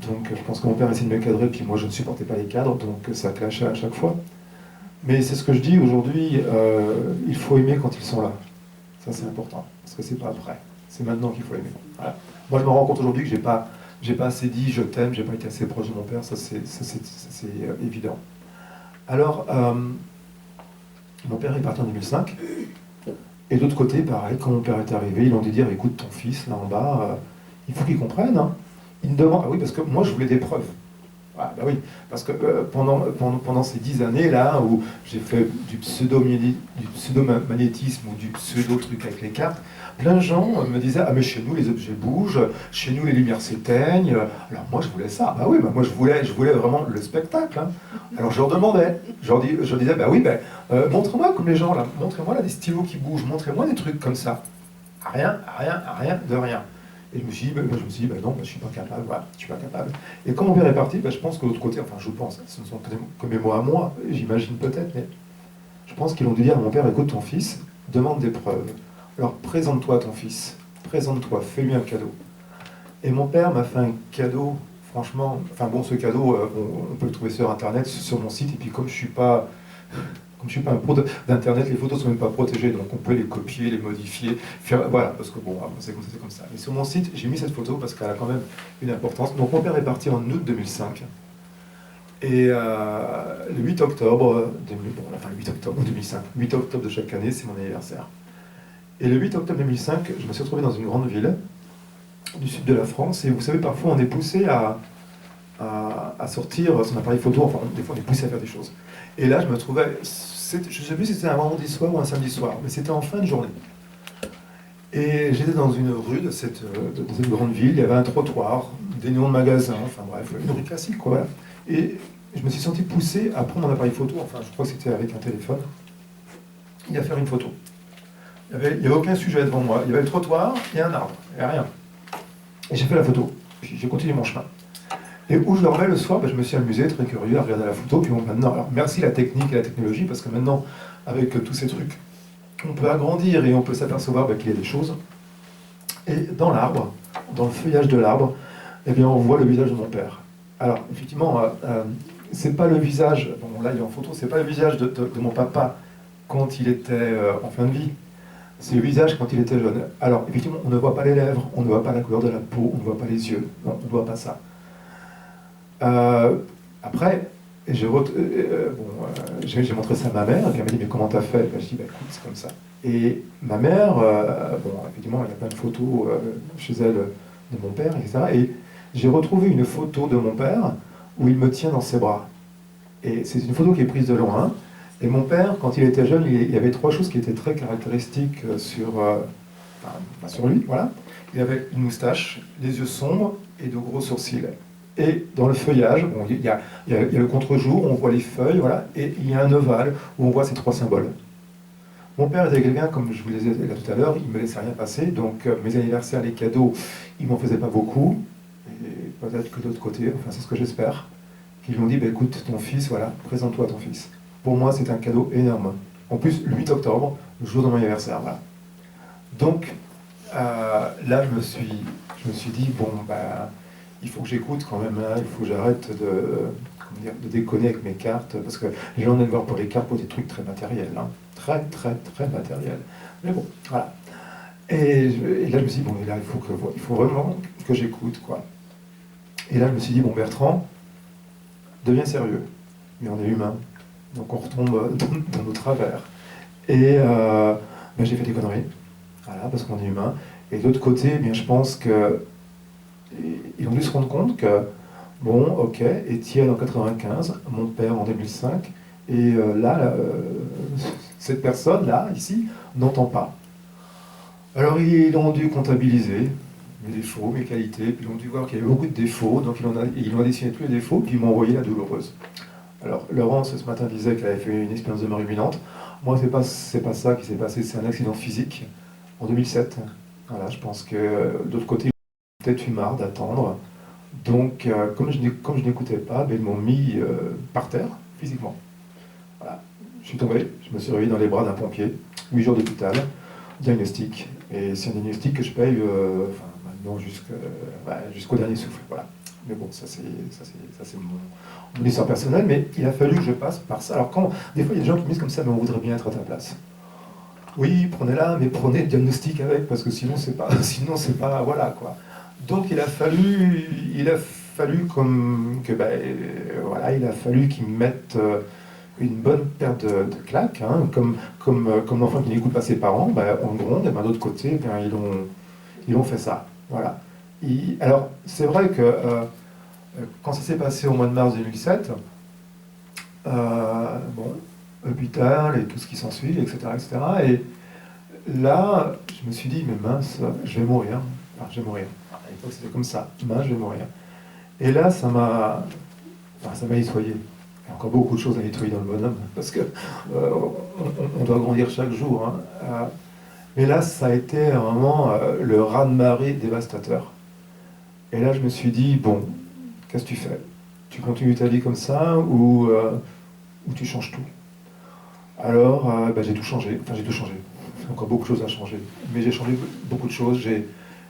Donc je pense que mon père essayait de me cadrer, puis moi je ne supportais pas les cadres, donc ça clashait à chaque fois. Mais c'est ce que je dis aujourd'hui, il faut aimer quand ils sont là. Ça c'est important, parce que c'est pas après. C'est maintenant qu'il faut aimer. Voilà. Moi je me rends compte aujourd'hui que j'ai pas assez dit je t'aime, j'ai pas été assez proche de mon père, ça c'est évident. Alors, mon père est parti en 2005, et d'autre côté, pareil, quand mon père est arrivé, ils ont dû dire écoute ton fils là en bas, il faut qu'il comprenne. Hein. Il me demande, ah oui, parce que moi je voulais des preuves. Ah, bah oui, parce que pendant ces 10 années-là, où j'ai fait du pseudo-magnétisme ou du pseudo-truc avec les cartes, plein de gens me disaient ah mais chez nous les objets bougent, chez nous les lumières s'éteignent. Alors moi je voulais ça. Bah oui, bah moi je voulais vraiment le spectacle. Hein. Alors je leur demandais, je disais bah oui, bah, montre-moi comme les gens là, montrez-moi là des stylos qui bougent, montrez-moi des trucs comme ça. Rien, de rien. Et je me suis dit, bah non, bah, je suis pas capable, voilà, je suis pas capable. Et quand mon père est parti, bah, je pense que de l'autre côté, enfin je pense, ce ne sont que mes mots à moi, j'imagine peut-être, mais je pense qu'ils ont dû dire à mon père, écoute ton fils, demande des preuves. Alors présente-toi à ton fils, présente-toi, fais-lui un cadeau. Et mon père m'a fait un cadeau, franchement, enfin bon, ce cadeau, on peut le trouver sur Internet, sur mon site, et puis comme je suis pas un pro d'Internet, les photos ne sont même pas protégées, donc on peut les copier, les modifier, faire, voilà, parce que bon, c'est comme ça. Mais sur mon site, j'ai mis cette photo parce qu'elle a quand même une importance. Donc mon père est parti en août 2005, et le 8 octobre, le 8 octobre 2005, 8 octobre de chaque année, c'est mon anniversaire. Et le 8 octobre 2005, je me suis retrouvé dans une grande ville du sud de la France, et vous savez, parfois on est poussé à sortir son appareil photo, enfin des fois on est poussé à faire des choses. Et là je me trouvais, je ne sais plus si c'était un vendredi soir ou un samedi soir, mais c'était en fin de journée. Et j'étais dans une rue de cette grande ville, il y avait un trottoir, des noms de magasins, enfin bref, une rue classique quoi. Voilà. Et je me suis senti poussé à prendre mon appareil photo, enfin je crois que c'était avec un téléphone, et à faire une photo. Il n'y avait aucun sujet devant moi, il y avait le trottoir et un arbre, il n'y avait rien. Et j'ai fait la photo, puis j'ai continué mon chemin. Et où je dormais le soir, ben, je me suis amusé, très curieux, à regarder la photo. Puis bon, maintenant, alors merci la technique et la technologie, parce que maintenant, avec tous ces trucs, on peut agrandir et on peut s'apercevoir ben, qu'il y a des choses. Et dans l'arbre, dans le feuillage de l'arbre, eh bien, on voit le visage de mon père. Alors, effectivement, c'est pas le visage, bon là il est en photo, c'est pas le visage de mon papa quand il était en fin de vie. C'est le visage quand il était jeune. Alors, effectivement, on ne voit pas les lèvres, on ne voit pas la couleur de la peau, on ne voit pas les yeux, non, on ne voit pas ça. Après, j'ai montré ça à ma mère, et puis elle m'a dit, mais comment t'as fait? Je dis, bah, écoute, c'est comme ça. Et ma mère, bon, effectivement, il y a plein de photos chez elle de mon père, etc. Et j'ai retrouvé une photo de mon père où il me tient dans ses bras. Et c'est une photo qui est prise de loin. Et mon père, quand il était jeune, il y avait trois choses qui étaient très caractéristiques sur lui. Voilà. Il avait une moustache, les yeux sombres et de gros sourcils. Et dans le feuillage, bon, il y a le contre-jour, on voit les feuilles, voilà, et il y a un ovale où on voit ces trois symboles. Mon père était quelqu'un, comme je vous le disais tout à l'heure, il ne me laissait rien passer, donc mes anniversaires, les cadeaux, il ne m'en faisait pas beaucoup, et peut-être que de l'autre côté, enfin c'est ce que j'espère, qu'ils m'ont dit, bah, écoute, ton fils, voilà, présente-toi à ton fils. Pour moi, c'est un cadeau énorme. En plus, le 8 octobre, le jour de mon anniversaire, voilà. Donc, là, je me suis dit, bon, bah, il faut que j'écoute quand même, hein, il faut que j'arrête de déconner avec mes cartes, parce que les gens viennent voir pour les cartes pour des trucs très matériels, hein, très matériels. Mais bon, voilà. Et là, je me suis dit, bon, et là, il faut vraiment que j'écoute, quoi. Et là, je me suis dit, bon, Bertrand, deviens sérieux, mais on est humain, donc on retombe dans nos travers. Et ben, j'ai fait des conneries, voilà, parce qu'on est humain. Et de l'autre côté, eh bien, je pense que ils ont dû se rendre compte que, bon, ok, Étienne en 95, mon père en 2005, et cette personne-là, ici, n'entend pas. Alors ils ont dû comptabiliser mes défauts, mes qualités, puis ils ont dû voir qu'il y avait beaucoup de défauts, donc ils ont dessiné tous les défauts, puis ils m'ont envoyé la douloureuse. Alors Laurence, ce matin, disait qu'elle avait fait une expérience de mort imminente. Moi, c'est pas ça qui s'est passé, c'est un accident physique. en 2007. Voilà, je pense que d'autre côté, j'ai peut-être eu marre d'attendre. Donc, comme je n'écoutais pas, ben, ils m'ont mis par terre, physiquement. Voilà. Je suis tombé, je me suis réveillé dans les bras d'un pompier, 8 jours d'hôpital, diagnostic. Et c'est un diagnostic que je paye enfin, maintenant jusqu'au dernier souffle. Voilà. Mais bon, ça c'est mon histoire personnelle, mais il a fallu que je passe par ça. Alors quand, des fois il y a des gens qui me disent comme ça, mais on voudrait bien être à ta place. Oui, prenez-la, mais prenez le diagnostic avec, parce que sinon c'est pas, voilà quoi. Donc il a fallu voilà, il a fallu qu'ils me mettent une bonne paire de claques, hein, comme l'enfant qui n'écoute pas ses parents, ben, on gronde, et ben, de l'autre côté, ben, ils ont fait ça. Voilà. Alors, c'est vrai que quand ça s'est passé au mois de mars 2007, bon, hôpital et tout ce qui s'ensuit, etc., etc., et là, je me suis dit, mais mince, je vais mourir. Enfin, je vais mourir. À l'époque, c'était comme ça. Mince, je vais mourir. Et là, ça m'a nettoyé. Il y a encore beaucoup de choses à nettoyer dans le bonhomme, parce que on doit grandir chaque jour. Hein. Mais là, ça a été vraiment le raz-de-marée dévastateur. Et là, je me suis dit, bon, qu'est-ce que tu fais? Tu continues ta vie comme ça ou tu changes tout? Alors, bah, j'ai tout changé. Enfin, j'ai tout changé. Il y a encore beaucoup de choses à changer. Mais j'ai changé beaucoup de choses.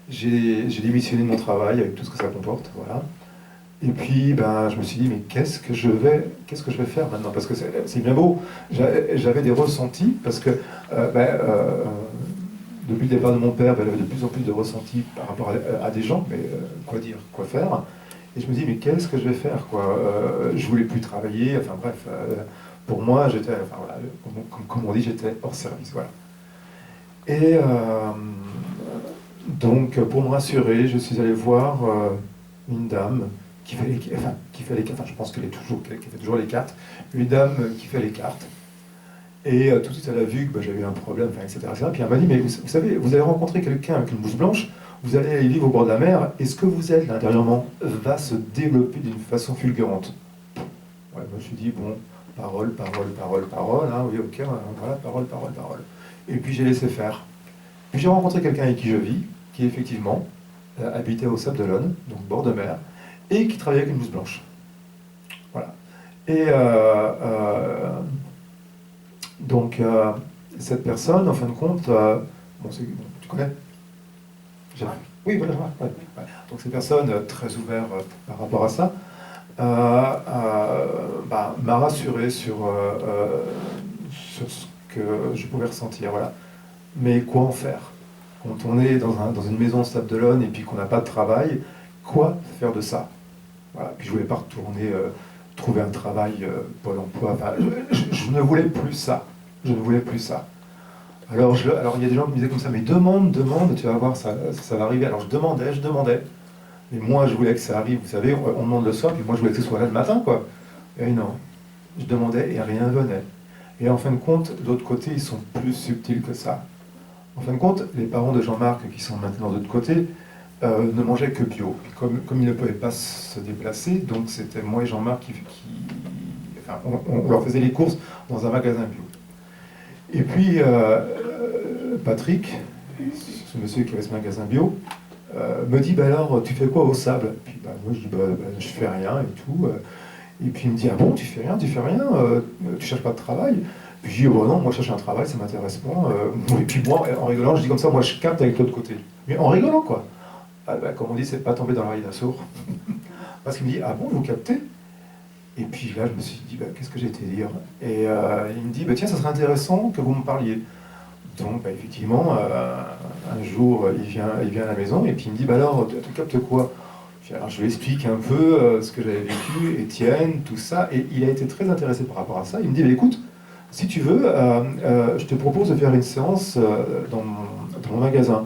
J'ai démissionné de mon travail avec tout ce que ça comporte. Voilà. Et puis, ben, je me suis dit, mais qu'est-ce que je vais faire maintenant? Parce que c'est bien beau. J'avais des ressentis, parce que depuis le départ de mon père, ben, il avait de plus en plus de ressentis par rapport à des gens, mais quoi dire, quoi faire? Et je me dis, mais qu'est-ce que je vais faire, quoi? Je voulais plus travailler, enfin bref, pour moi, j'étais, enfin voilà, comme on dit, j'étais hors service, voilà. Et donc, pour me rassurer, je suis allé voir une dame qui fait les cartes, enfin je pense qu'elle fait toujours les cartes, une dame qui fait les cartes. Et tout de suite elle a vu que j'avais un problème, enfin, etc. Puis elle m'a dit, mais vous savez, vous avez rencontré quelqu'un avec une blouse blanche, vous allez aller vivre au bord de la mer, et ce que vous êtes là, intérieurement va se développer d'une façon fulgurante. Ouais, moi je me suis dit, bon, parole, hein, oui, ok, voilà, parole. Et puis j'ai laissé faire. Puis j'ai rencontré quelqu'un avec qui je vis, qui effectivement habitait au Sable d'Olonne, donc bord de mer, et qui travaillait avec une blouse blanche. Voilà. Et donc cette personne, en fin de compte, bon, tu connais? Oui, voilà, ouais. Donc ces personnes très ouvertes par rapport à ça, m'a rassuré sur ce que je pouvais ressentir. Voilà. Mais quoi en faire? Quand on est dans une maison au Sable d'Olonne et puis qu'on n'a pas de travail, quoi faire de ça? Voilà. Puis je ne voulais pas retourner trouver un travail Pôle emploi. Enfin, je ne voulais plus ça. Je ne voulais plus ça. Alors il y a des gens qui me disaient comme ça, mais demande, tu vas voir, ça va arriver. Alors je demandais. Mais moi, je voulais que ça arrive, vous savez, on demande le soir, puis moi, je voulais que ce soit là le matin, quoi. Et non, je demandais et rien venait. Et en fin de compte, de l'autre côté, ils sont plus subtils que ça. En fin de compte, les parents de Jean-Marc, qui sont maintenant de l'autre côté, ne mangeaient que bio. Puis comme ils ne pouvaient pas se déplacer, donc c'était moi et Jean-Marc enfin, on leur faisait les courses dans un magasin bio. Et puis, Patrick, ce monsieur qui avait ce magasin bio, me dit, bah alors, tu fais quoi au Sable? Puis moi, je dis, je fais rien et tout. Et puis il me dit, ah bon, tu fais rien, tu cherches pas de travail? Puis je dis, oh non, moi je cherche un travail, ça m'intéresse pas. Et puis moi, en rigolant, je dis comme ça, moi je capte avec l'autre côté. Mais en rigolant, quoi. Ah, comme on dit, c'est pas tomber dans l'oreille d'un sourd. Parce qu'il me dit, ah bon, vous captez? Et puis là, je me suis dit, qu'est-ce que j'ai été dire? Et il me dit, tiens, ça serait intéressant que vous me parliez. Donc, effectivement, un jour, il vient à la maison et puis il me dit, alors, tu captes quoi? Alors, je lui explique un peu ce que j'avais vécu, Étienne, tout ça, et il a été très intéressé par rapport à ça. Il me dit, écoute, si tu veux, je te propose de faire une séance dans mon magasin.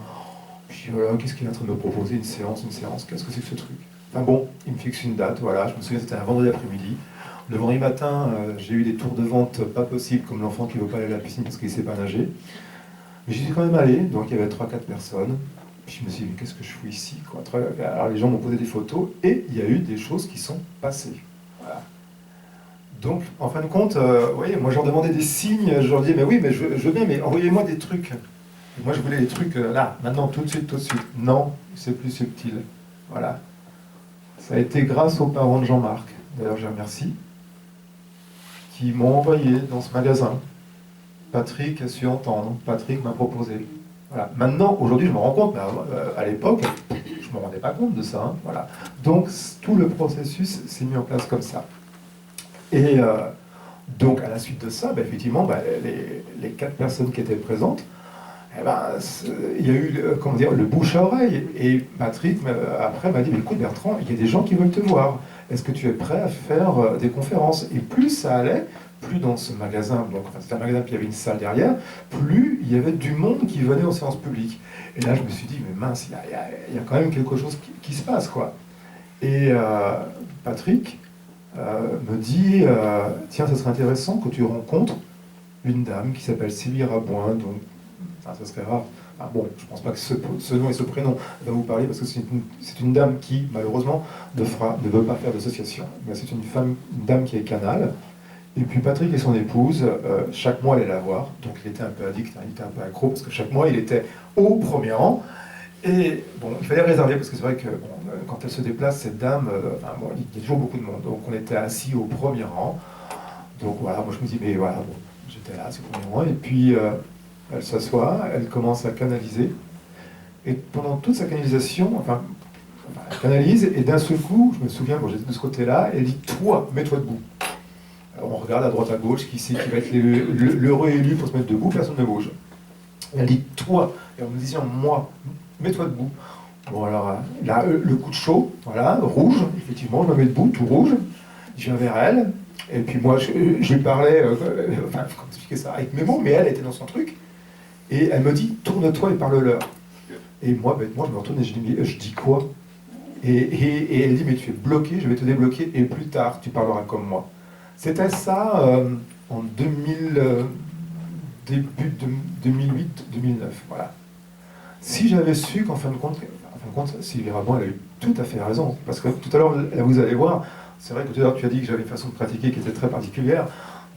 Puis voilà, qu'est-ce qu'il est en train de me proposer? Une séance, qu'est-ce que c'est que ce truc? Enfin bon, il me fixe une date, voilà, je me souviens, c'était un vendredi après-midi. Le vendredi matin, j'ai eu des tours de vente pas possibles, comme l'enfant qui ne veut pas aller à la piscine parce qu'il ne sait pas nager. Mais j'y suis quand même allé, donc il y avait 3-4 personnes. Puis je me suis dit, mais qu'est-ce que je fous ici, quoi? Alors les gens m'ont posé des photos, et il y a eu des choses qui sont passées. Voilà. Donc, en fin de compte, vous voyez, moi je leur demandais des signes, je leur disais, mais oui, mais je veux bien, mais envoyez-moi des trucs. Moi, je voulais les trucs là, maintenant, tout de suite, tout de suite. Non, c'est plus subtil. Voilà. Ça a été grâce aux parents de Jean-Marc, d'ailleurs, je les remercie, qui m'ont envoyé dans ce magasin. Patrick a su entendre, Patrick m'a proposé. Voilà. Maintenant, aujourd'hui, je me rends compte, mais à l'époque, je ne me rendais pas compte de ça. Hein. Voilà. Donc, tout le processus s'est mis en place comme ça. Et donc, à la suite de ça, effectivement, les 4 personnes qui étaient présentes, il y a eu comment dire, le bouche à oreille. Et Patrick, après, m'a dit, mais écoute Bertrand, il y a des gens qui veulent te voir. Est-ce que tu es prêt à faire des conférences? Et plus ça allait, plus dans ce magasin, donc c'était un magasin, puis il y avait une salle derrière, plus il y avait du monde qui venait aux séances publiques. Et là, je me suis dit, mais mince, il y a quand même quelque chose qui se passe, quoi. Et Patrick me dit, tiens, ça serait intéressant que tu rencontres une dame qui s'appelle Sylvie Rabouin, donc ça serait rare. Bon, je ne pense pas que ce nom et ce prénom va vous parler, parce que c'est une dame qui, malheureusement, ne veut pas faire d'association. Mais c'est une dame qui est canal. Et puis Patrick et son épouse, chaque mois, elle allait la voir. Donc il était un peu addict, hein, il était un peu accro, parce que chaque mois, il était au premier rang. Et bon, il fallait réserver, parce que c'est vrai que quand elle se déplace, cette dame, il y a toujours beaucoup de monde. Donc on était assis au premier rang. Donc voilà, moi je me dis, mais voilà, bon, j'étais là, c'est au premier rang. Et puis elle s'assoit, elle commence à canaliser. Et pendant toute sa canalisation, elle canalise, et d'un seul coup, je me souviens, quand j'étais de ce côté-là, elle dit, toi, mets-toi debout. Alors, on regarde à droite à gauche qui va être l'heureux élu pour se mettre debout, personne ne bouge. Et elle dit, toi, et en me disant, moi, mets-toi debout. Bon, alors là, le coup de chaud, voilà, rouge, effectivement, je me mets debout, tout rouge, je viens vers elle, et puis moi, je lui parlais, comment expliquer ça, avec mes mots, mais elle était dans son truc, et elle me dit, tourne-toi et parle-leur. Et moi, bêtement, je me retourne et je dis, mais je dis quoi? Et elle dit, mais tu es bloqué, je vais te débloquer, et plus tard, tu parleras comme moi. C'était ça en début 2008-2009, voilà. Si j'avais su qu'en fin de compte, Sylvie Rabouin, elle a eu tout à fait raison, parce que tout à l'heure, là, vous allez voir, c'est vrai que tout à l'heure, tu as dit que j'avais une façon de pratiquer qui était très particulière,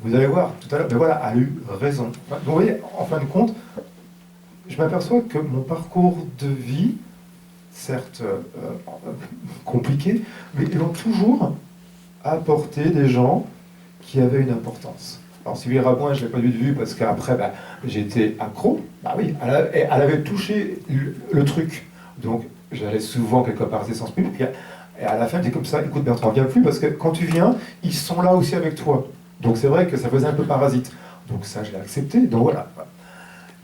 vous allez voir, tout à l'heure, mais voilà, elle a eu raison. Donc, vous voyez, en fin de compte, je m'aperçois que mon parcours de vie, certes compliqué, mais ils ont toujours apporté des gens qui avaient une importance. Alors Sylvie Rabouin, je ne l'ai pas vu de vue parce qu'après, j'ai été accro. Oui, elle avait touché le truc. Donc j'allais souvent quelque part à des séances publiques. Et à la fin, je dis comme ça, écoute Bertrand, viens plus parce que quand tu viens, ils sont là aussi avec toi. Donc c'est vrai que ça faisait un peu parasite. Donc ça, je l'ai accepté. Donc voilà.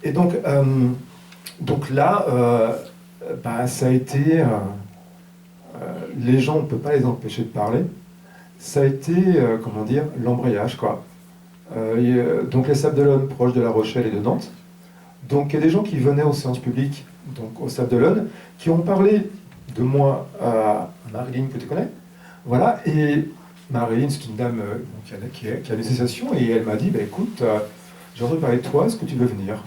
Et donc là, ça a été... les gens, on ne peut pas les empêcher de parler. Ça a été, comment dire, l'embrayage, quoi. Donc les Sables d'Olonne, proches de La Rochelle et de Nantes. Donc il y a des gens qui venaient aux séances publiques, donc aux Sables d'Olonne, qui ont parlé de moi à Marilyn, que tu connais. Voilà, et Marilyn, c'est une dame qui a une association, et elle m'a dit, écoute, j'ai entendu parler de toi, est-ce que tu veux venir?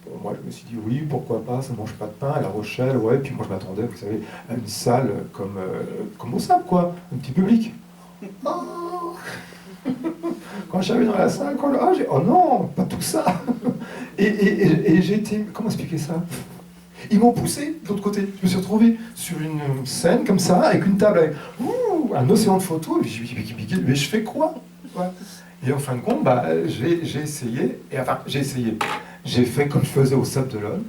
Bon, moi, je me suis dit, oui, pourquoi pas, ça ne mange pas de pain, à La Rochelle, ouais, puis moi, je m'attendais, vous savez, à une salle comme au Sable, quoi, un petit public. Oh quand j'arrive dans la salle, oh non, pas tout ça. Et j'ai été, comment expliquer ça? Ils m'ont poussé de l'autre côté. Je me suis retrouvé sur une scène comme ça, avec une table, avec un océan de photos. Mais je fais quoi? Et en fin de compte, j'ai essayé. J'ai fait comme je faisais au Sable d'Olonne,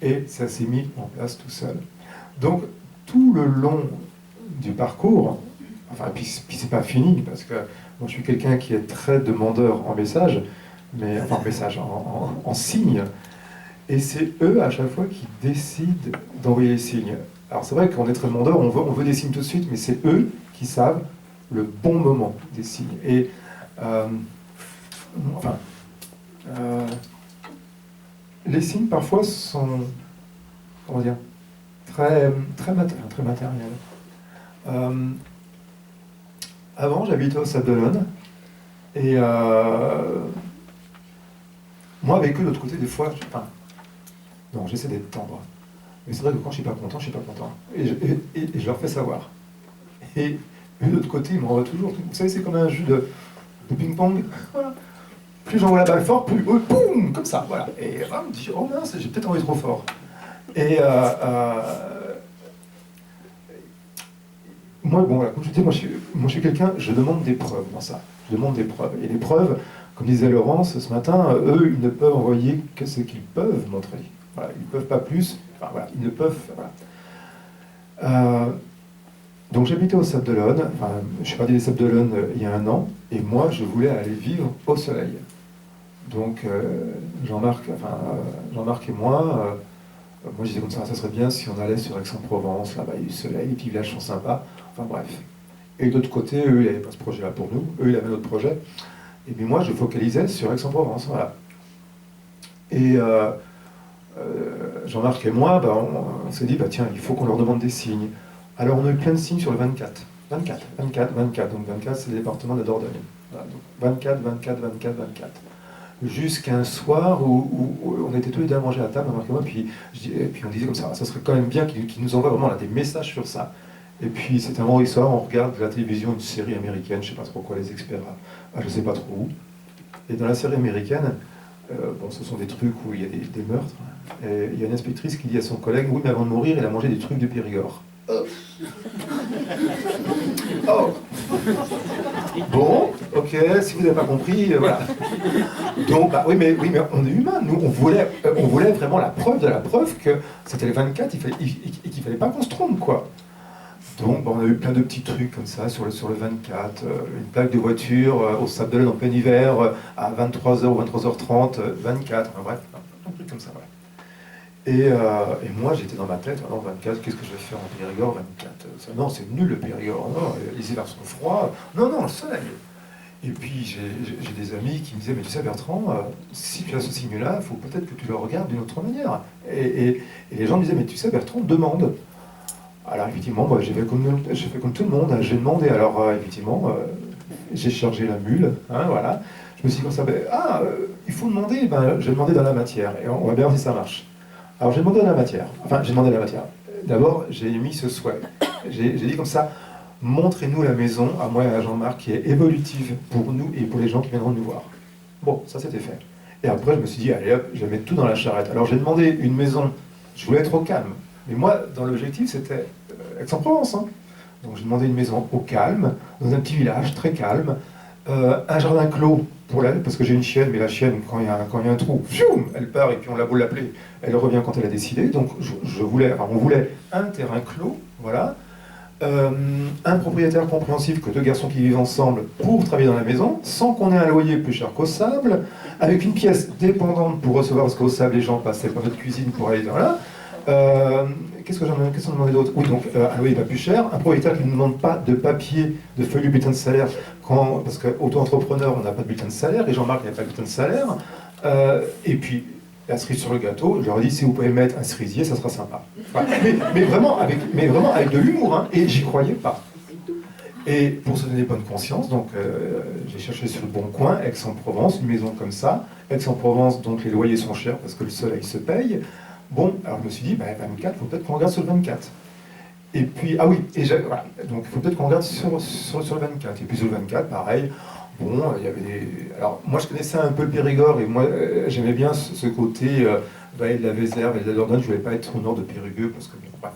et ça s'est mis en place tout seul. Donc, tout le long du parcours, puis c'est pas fini, parce que moi, je suis quelqu'un qui est très demandeur en message, en signes, et c'est eux, à chaque fois, qui décident d'envoyer les signes. Alors, c'est vrai qu'on est très demandeur, on veut des signes tout de suite, mais c'est eux qui savent le bon moment des signes. Et, les signes, parfois, sont, comment dire, très matériels. Avant, j'habitais au Sable d'Olonne, et moi, avec eux, de l'autre côté, des fois, j'essaie d'être tendre. Mais c'est vrai que quand je suis pas content, je suis pas content. Et je leur fais savoir. Et eux, de l'autre côté, ils m'envoient toujours. Vous savez, c'est comme un jeu de ping-pong. Voilà. plus j'envoie la balle fort, plus boum, comme ça, voilà. Et on me dit, oh mince, j'ai peut-être envoyé trop fort. Et moi, bon, voilà, comme je disais, moi je suis quelqu'un, je demande des preuves dans ça. Je demande des preuves. Et les preuves, comme disait Laurence ce matin, eux, ils ne peuvent envoyer que ce qu'ils peuvent montrer. Voilà, ils ne peuvent pas plus. Enfin, voilà, ils ne peuvent. Voilà. Donc j'habitais au Sable d'Olonne. Enfin, je suis parti des Sables d'Olonne il y a 1 an, et moi, je voulais aller vivre au soleil. Donc Jean-Marc et moi. Moi, je disais comme ça serait bien si on allait sur Aix-en-Provence, là-bas, il y a du soleil, les petits villages sont sympas. Enfin bref. Et de l'autre côté, eux, ils n'avaient pas ce projet-là pour nous. Eux, ils avaient un autre projet. Et puis moi, je focalisais sur Aix-en-Provence. Voilà. Et Jean-Marc et moi, on s'est dit, tiens, il faut qu'on leur demande des signes. Alors, on a eu plein de signes sur le 24. 24. Donc 24, c'est le département de la Dordogne. Voilà, donc 24. Jusqu'à un soir où on était tous les deux à manger à table, Jean-Marc et moi, et puis on disait comme ça serait quand même bien qu'ils nous envoient vraiment là, des messages sur ça. Et puis c'est un vendredi soir, on regarde la télévision une série américaine, je ne sais pas trop quoi, les experts, je ne sais pas trop où. Et dans la série américaine, ce sont des trucs où il y a des meurtres. Et il y a une inspectrice qui dit à son collègue, oui, mais avant de mourir, il a mangé des trucs du Périgord. Oh. Bon, ok, si vous n'avez pas compris, voilà. Donc, oui, mais on est humain. Nous, on voulait vraiment la preuve de la preuve que c'était le 24 et qu'il ne fallait pas qu'on se trompe, quoi. Donc, on a eu plein de petits trucs comme ça sur le 24, une plaque de voiture au Sable d'Olonne en plein hiver à 23h ou 23h30, 24, bref, un truc comme ça, voilà. Et moi, j'étais dans ma tête, non, 24, qu'est-ce que je vais faire en Périgord, 24 non, c'est nul le Périgord, non, les hivers sont froids, non, le soleil. Et puis, j'ai des amis qui me disaient, mais tu sais, Bertrand, si tu as ce signe-là, il faut peut-être que tu le regardes d'une autre manière. Et les gens me disaient, mais tu sais, Bertrand, demande. Alors, effectivement, moi, j'ai fait comme tout le monde, hein, j'ai demandé. Alors, effectivement, j'ai chargé la mule, hein, voilà. Je me suis dit comme ça, il faut demander, j'ai demandé dans la matière, et on va bien voir si ça marche. Alors j'ai demandé la matière. D'abord, j'ai émis ce souhait. J'ai dit comme ça, montrez-nous la maison, à moi et à Jean-Marc, qui est évolutive pour nous et pour les gens qui viendront nous voir. Bon, ça c'était fait. Et après, je me suis dit, allez hop, je vais mettre tout dans la charrette. Alors j'ai demandé une maison, je voulais être au calme. Mais moi, dans l'objectif, c'était Aix-en-Provence. Hein. Donc j'ai demandé une maison au calme, dans un petit village, très calme, un jardin clos. Parce que j'ai une chienne, mais la chienne, quand il y a un trou, fioum, elle part et puis on l'a beau l'appeler, elle revient quand elle a décidé. Donc on voulait un terrain clos, voilà, un propriétaire compréhensif que 2 garçons qui vivent ensemble pour travailler dans la maison, sans qu'on ait un loyer plus cher qu'au Sable, avec une pièce dépendante pour recevoir, parce qu'au Sable les gens passaient par notre cuisine pour aller dans là. Qu'est-ce qu'on demandait d'autre? Oui, donc un loyer pas plus cher, un propriétaire qui ne demande pas de papier, de feuille de bulletin de salaire, parce qu'auto-entrepreneur, on n'a pas de bulletin de salaire, et Jean-Marc n'avait pas de bulletin de salaire. Et puis, la cerise sur le gâteau, je leur ai dit, si vous pouvez mettre un cerisier, ça sera sympa. Enfin, mais vraiment avec de l'humour, hein, et j'y croyais pas. Et pour se donner bonne conscience, donc j'ai cherché sur le bon coin, Aix-en-Provence, une maison comme ça. Aix-en-Provence, donc les loyers sont chers parce que le soleil se paye. Bon, alors je me suis dit, 24, il faut peut-être qu'on regarde sur le 24. Et puis, voilà, donc il faut peut-être qu'on regarde sur le 24. Et puis sur le 24, pareil, bon, il y avait des... Alors, moi je connaissais un peu le Périgord, et moi j'aimais bien ce côté vallée de la Vézère, vallée de la Dordogne, je ne voulais pas être au nord de Périgueux, parce que, bref.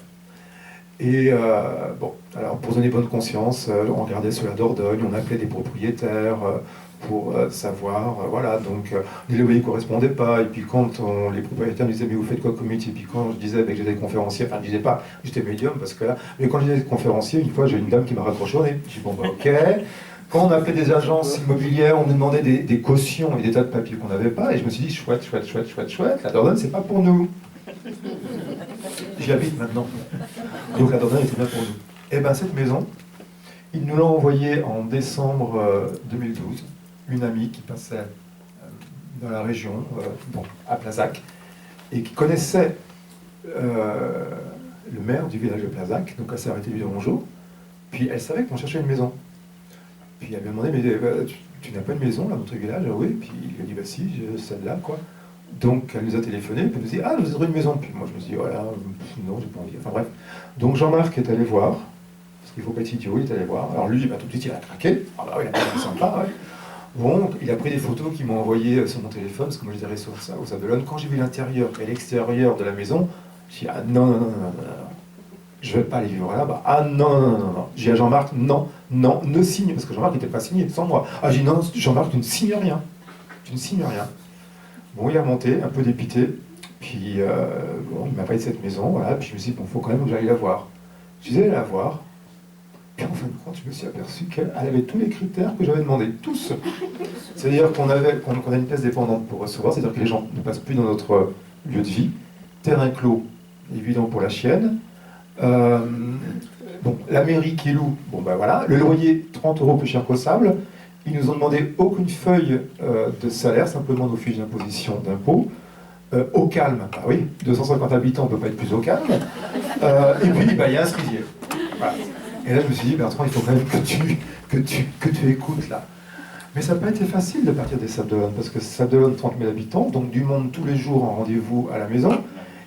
Et alors pour donner bonne conscience, on regardait sur la Dordogne, on appelait des propriétaires pour savoir, voilà, donc les loyers ne correspondaient pas, et puis quand les propriétaires me disaient, mais vous faites quoi comme métier? Et puis quand je disais que j'étais conférencier, enfin je disais pas, j'étais médium, parce que là, mais quand j'étais conférencier, une fois j'ai une dame qui m'a raccroché au nez, j'ai dit, bon ok, quand on appelait des agences immobilières, on nous demandait des cautions et des tas de papiers qu'on n'avait pas, et je me suis dit, chouette, la Dordogne c'est pas pour nous. J'y habite maintenant. Donc la Dordogne était bien pour nous. Et bien cette maison, ils nous l'ont envoyée en décembre 2012. Une amie qui passait dans la région, à Plazac, et qui connaissait le maire du village de Plazac, donc elle s'est arrêtée lui dire bonjour, puis elle savait qu'on cherchait une maison. Puis elle lui a demandé, mais tu n'as pas une maison là dans notre village? Ah oui, puis il lui a dit, si, j'ai celle-là, quoi. Donc elle nous a téléphoné, puis elle nous a dit, ah, vous avez une maison. Puis moi je me suis dit, voilà, non, j'ai pas envie. Enfin bref. Donc Jean-Marc est allé voir, parce qu'il ne faut pas être idiot, il est allé voir. Alors lui, tout de suite, il a craqué. Ah bah oui, la maison est sympa, ouais. Bon, il a pris des photos qu'il m'a envoyées sur mon téléphone, parce que moi j'étais resté au Sable d'Olonne. Quand j'ai vu l'intérieur et l'extérieur de la maison, j'ai dit, ah non, non, non, non, non, non. Je ne vais pas aller vivre là-bas. Ah non, non, non, non, non. J'ai dit à Jean-Marc, non, non, ne signe, parce que Jean-Marc n'était pas signé, sans moi. Ah, j'ai dit, non, Jean-Marc, tu ne signes rien. Tu ne signes rien. Bon, il est remonté, un peu dépité. Puis, bon, il m'a parlé de cette maison, voilà. Puis je me suis dit, bon, il faut quand même que j'aille la voir. Je suis allé la voir. Puis en fin de compte, je me suis aperçu qu'elle avait tous les critères que j'avais demandé, tous. C'est-à-dire qu'on a une pièce dépendante pour recevoir, c'est-à-dire que les gens ne passent plus dans notre lieu de vie. Terrain clos, évident pour la chienne. Bon, la mairie qui loue, bon ben voilà. Le loyer, 30 € plus cher qu'au Sable. Ils nous ont demandé aucune feuille de salaire, simplement nos fiches d'imposition d'impôt. Au calme, bah oui, 250 habitants, on ne peut pas être plus au calme. Et puis, bah, il y a un cerisier. Voilà. Et là, je me suis dit, Bertrand, il faut quand même que tu écoutes là. Mais ça n'a pas été facile de partir des Sables d'Olonne, parce que Sables d'Olonne, 30 000 habitants, donc du monde tous les jours en rendez-vous à la maison,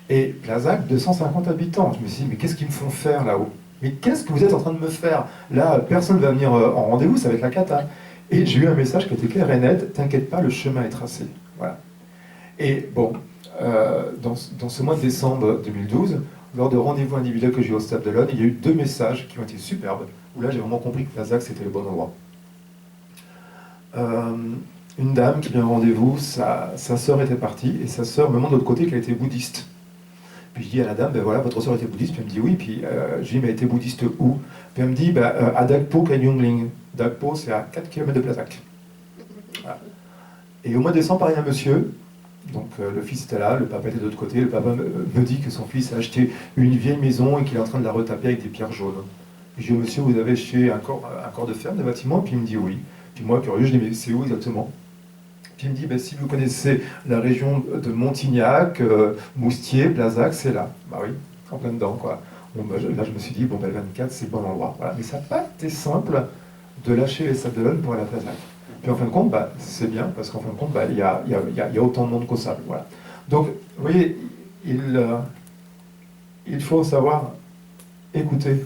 et Plazac, 250 habitants. Je me suis dit, mais qu'est-ce qu'ils me font faire là-haut? Mais qu'est-ce que vous êtes en train de me faire? Là, personne ne va venir en rendez-vous, ça va être la cata. Et j'ai eu un message qui était clair et net, t'inquiète pas, le chemin est tracé. Voilà. Et bon, dans ce mois de décembre 2012, lors de rendez-vous individuels que j'ai eu au Stade de l'Olonne, il y a eu 2 messages qui ont été superbes, où là j'ai vraiment compris que Plazac c'était le bon endroit. Une dame qui vient au rendez-vous, sa sœur était partie, et sa sœur me demande de l'autre côté qu'elle était bouddhiste. Puis je dis à la dame, ben voilà, votre sœur était bouddhiste, puis elle me dit oui, puis je dis, mais elle était bouddhiste où? Puis elle me dit, ben, à Dagpo, Kanyungling. Dagpo, c'est à 4 km de Plazac. Voilà. Et au mois de décembre, pareil, un monsieur. Donc le fils était là, le papa était de l'autre côté. Le papa me dit que son fils a acheté une vieille maison et qu'il est en train de la retaper avec des pierres jaunes. Je dis, monsieur, vous avez acheté un corps de ferme, de bâtiment? Puis il me dit oui. Puis moi, curieux, je dis, mais c'est où exactement? Puis il me dit, ben, si vous connaissez la région de Montignac, Moustier, Plazac, c'est là. Bah oui, en plein dedans, quoi. Bon, ben, là, je me suis dit, bon, ben, le 24, c'est le bon endroit. Voilà. Mais ça n'a pas été simple de lâcher les Sables d'Olonne pour aller à Plazac. Puis en fin de compte, bah, c'est bien, parce qu'en fin de compte, bah, il y a autant de monde qu'au Sable. Voilà. Donc, vous voyez, il faut savoir écouter.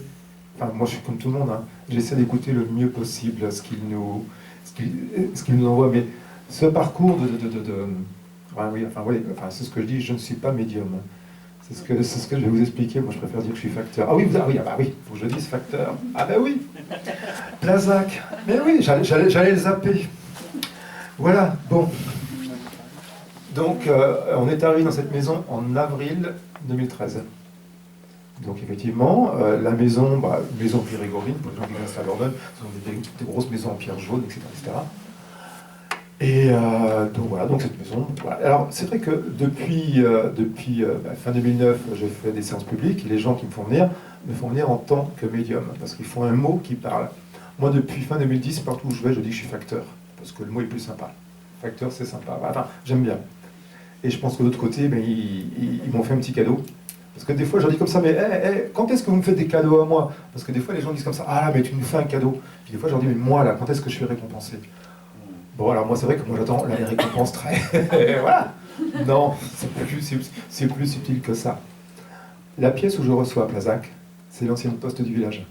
Enfin, moi, je suis comme tout le monde, hein. J'essaie d'écouter le mieux possible ce qu'il nous envoie. Mais ce parcours enfin, oui, enfin, c'est ce que je dis, je ne suis pas médium. C'est ce que je vais vous expliquer. Moi, je préfère dire que je suis facteur. Ah oui, il faut que je dise facteur. Ah ben oui, Plazac. Mais oui, j'allais le zapper. Voilà, bon. Donc, on est arrivé dans cette maison en avril 2013. Donc, effectivement, la maison, maison périgorine, pour les gens qui restent à Londres, ce sont des grosses maisons en pierre jaune, etc. etc. Et donc voilà, donc cette maison. Voilà. Alors c'est vrai que depuis fin 2009, je fais des séances publiques et les gens qui me font venir en tant que médium, parce qu'ils font un mot qui parle. Moi depuis fin 2010, partout où je vais, je dis que je suis facteur, parce que le mot est plus sympa. Facteur, c'est sympa. Enfin, j'aime bien. Et je pense que de l'autre côté, ils m'ont fait un petit cadeau. Parce que des fois, je leur dis comme ça, mais quand est-ce que vous me faites des cadeaux à moi? Parce que des fois, les gens disent comme ça, ah mais tu nous fais un cadeau. Puis des fois, je leur dis, mais moi là, quand est-ce que je suis récompensé? Bon, alors moi, c'est vrai que moi, j'attends la récompense très... voilà. Non, c'est plus subtil que ça. La pièce où je reçois à Plazac, c'est l'ancienne poste du village.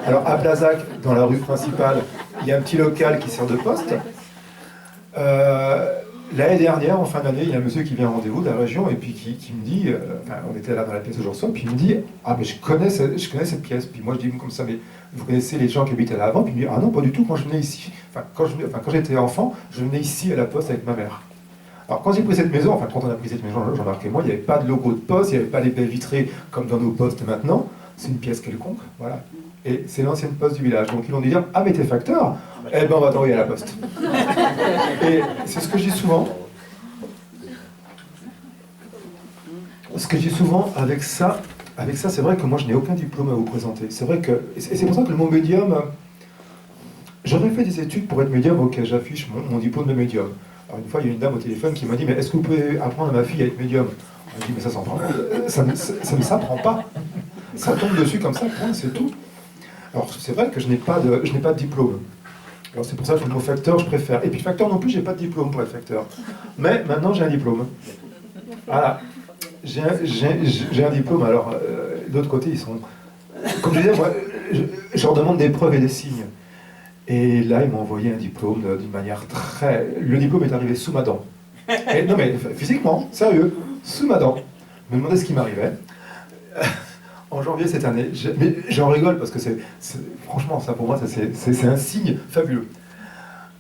Alors, à Plazac, dans la rue principale, il y a un petit local qui sert de poste. L'année dernière, en fin d'année, il y a un monsieur qui vient en rendez-vous de la région et puis qui me dit, on était là dans la pièce où je reçois, puis il me dit, ah mais je connais cette pièce. Puis moi je dis comme ça, mais vous connaissez les gens qui habitaient là avant? Puis il me dit, ah non, pas du tout, quand je venais ici, quand j'étais enfant, je venais ici à la poste avec ma mère. Alors quand j'ai pris cette maison, quand on a pris cette maison, Jean-Marc et moi, il n'y avait pas de logo de poste, il n'y avait pas les baies vitrées comme dans nos postes maintenant, c'est une pièce quelconque, voilà. Et c'est l'ancienne poste du village. Donc ils ont dit, ah mais t'es facteur? Eh ben on va t'envoyer à la poste. Et c'est ce que je dis souvent. Ce que je dis souvent avec ça, c'est vrai que moi je n'ai aucun diplôme à vous présenter. C'est vrai que, et c'est pour ça que le mot médium, j'aurais fait des études pour être médium, ok, j'affiche mon diplôme de médium. Alors une fois, il y a une dame au téléphone qui m'a dit, mais est-ce que vous pouvez apprendre à ma fille à être médium? On dit, mais ça ne s'apprend pas. Ça tombe dessus comme ça, point, c'est tout. Alors c'est vrai que je n'ai pas de diplôme. Alors c'est pour ça que le mot facteur, je préfère. Et puis facteur non plus, j'ai pas de diplôme pour être facteur. Mais maintenant, j'ai un diplôme. Voilà. J'ai un diplôme. Alors, de l'autre côté, ils sont... Comme je disais, moi, je leur demande des preuves et des signes. Et là, ils m'ont envoyé un diplôme d'une manière très... Le diplôme est arrivé sous ma dent. Et, non mais physiquement, sérieux, sous ma dent. Je me demandais ce qui m'arrivait. En janvier cette année, mais j'en rigole parce que franchement, ça pour moi, c'est un signe fabuleux.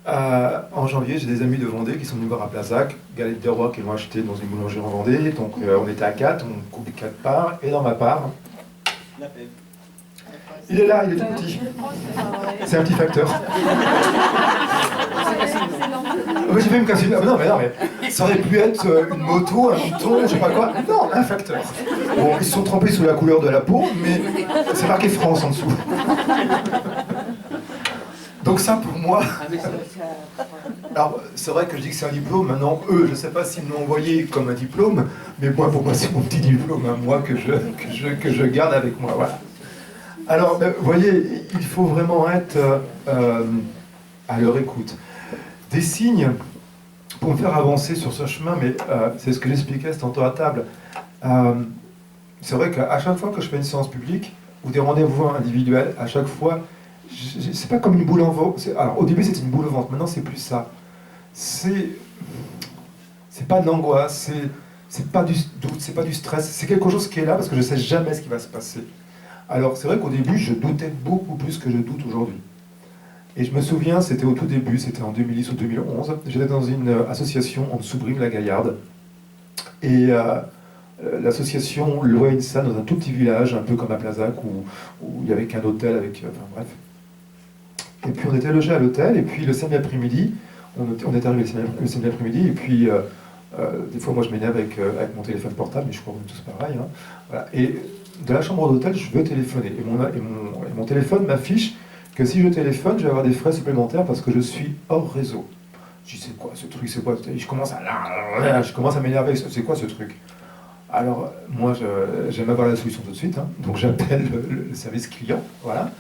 En janvier, j'ai des amis de Vendée qui sont venus voir à Plazac, galette des rois qu'ils l'ont acheté dans une boulangerie en Vendée. Donc on était à 4, on coupe 4 parts, et dans ma part, il est là, il est tout petit. C'est un petit facteur. Oui, j'ai fait me casser une... non, mais ça aurait pu être une moto, un bouton, je sais pas quoi. Non, un facteur. Bon, ils se sont trempés sous la couleur de la peau, mais c'est marqué France en dessous. Donc ça, pour moi... Alors, c'est vrai que je dis que c'est un diplôme. Maintenant, eux, je ne sais pas s'ils me l'ont envoyé comme un diplôme, mais moi, pour moi, c'est mon petit diplôme, hein, moi, que je garde avec moi. Voilà. Alors, vous voyez, il faut vraiment être à leur écoute. Des signes pour me faire avancer sur ce chemin, mais c'est ce que j'expliquais tantôt à table. C'est vrai qu'à chaque fois que je fais une séance publique ou des rendez-vous individuels, à chaque fois, c'est pas comme une boule en ventre. Alors, au début, c'était une boule au ventre. Maintenant, c'est plus ça. C'est pas de l'angoisse, c'est pas du doute, c'est pas du stress. C'est quelque chose qui est là parce que je sais jamais ce qui va se passer. Alors, c'est vrai qu'au début, je doutais beaucoup plus que je doute aujourd'hui. Et je me souviens, c'était au tout début, c'était en 2010 ou 2011, j'étais dans une association en Soubrim-la-Gaillarde. Et l'association louait une salle dans un tout petit village, un peu comme à Plazac, où il n'y avait qu'un hôtel avec... enfin bref. Et puis on était logés à l'hôtel, et puis le samedi après-midi, on est arrivé le samedi après-midi, et puis des fois moi je m'énerve avec mon téléphone portable, mais je crois qu'on est tous pareils. Hein. Voilà. Et de la chambre d'hôtel, je veux téléphoner. Et mon téléphone m'affiche que si je téléphone, je vais avoir des frais supplémentaires parce que je suis hors réseau. Je dis, c'est quoi ce truc, c'est quoi? Et je commence à m'énerver, c'est quoi ce truc? Alors, moi, j'aime avoir la solution tout de suite, hein. Donc j'appelle le service client, voilà.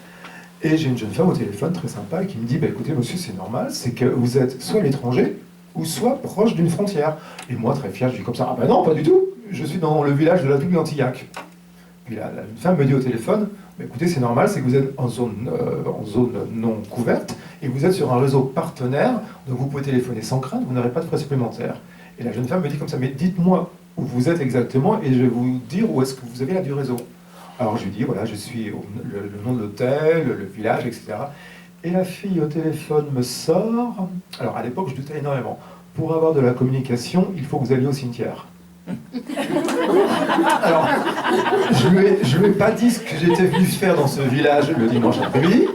Et j'ai une jeune femme au téléphone, très sympa, qui me dit, bah, écoutez, monsieur, c'est normal, c'est que vous êtes soit à l'étranger, ou soit proche d'une frontière. Et moi, très fier, je dis comme ça, ah ben non, pas du tout, je suis dans le village de la Double-Antillac. Puis une femme me dit au téléphone, bah, écoutez, c'est normal, c'est que vous êtes en zone non couverte, et vous êtes sur un réseau partenaire, donc vous pouvez téléphoner sans crainte, vous n'aurez pas de frais supplémentaires. Et la jeune femme me dit comme ça, mais dites-moi où vous êtes exactement, et je vais vous dire où est-ce que vous avez là du réseau. Alors je lui dis, voilà, je suis le nom de l'hôtel, le village, etc. Et la fille au téléphone me sort, alors à l'époque je doutais énormément, pour avoir de la communication, il faut que vous alliez au cimetière. Alors, je lui ai pas dit ce que j'étais venu faire dans ce village le dimanche après-midi,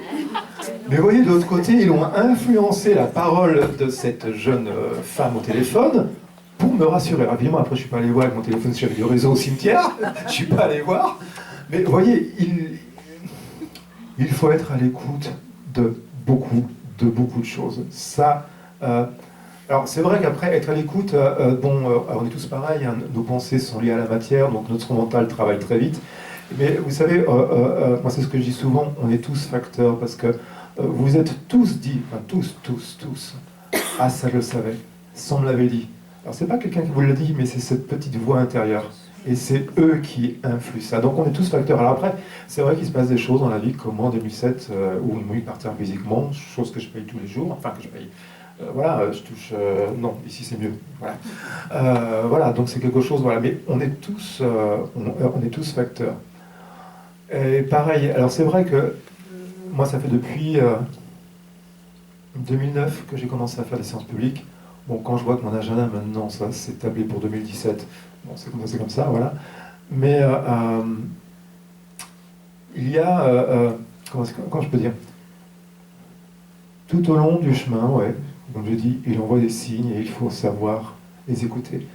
mais vous voyez, de l'autre côté, ils ont influencé la parole de cette jeune femme au téléphone pour me rassurer. Alors, évidemment, après, je suis pas allé voir avec mon téléphone si j'avais du réseau au cimetière, je suis pas allé voir, mais vous voyez, il faut être à l'écoute de beaucoup de choses. Ça... alors c'est vrai qu'après, être à l'écoute, on est tous pareils, hein, nos pensées sont liées à la matière, donc notre mental travaille très vite. Mais vous savez, moi c'est ce que je dis souvent, on est tous facteurs, parce que vous êtes tous dit, enfin tous, ah ça je le savais, sans me l'avait dit. Alors c'est pas quelqu'un qui vous le dit, mais c'est cette petite voix intérieure. Et c'est eux qui influent ça. Donc on est tous facteurs. Alors après, c'est vrai qu'il se passe des choses dans la vie, comme moi en 2007, où ils m'ont eu par terre physiquement, chose que je paye tous les jours, enfin que je paye... voilà, je touche... non, ici c'est mieux. Voilà, voilà, donc c'est quelque chose... Voilà, mais on est tous facteurs. Et pareil, alors c'est vrai que moi ça fait depuis 2009 que j'ai commencé à faire des séances publiques. Bon, quand je vois que mon agenda maintenant, ça s'est établi pour 2017, bon, c'est comme ça, voilà. Mais il y a... comment je peux dire? Tout au long du chemin, ouais, comme je dis, il envoie des signes et il faut savoir les écouter.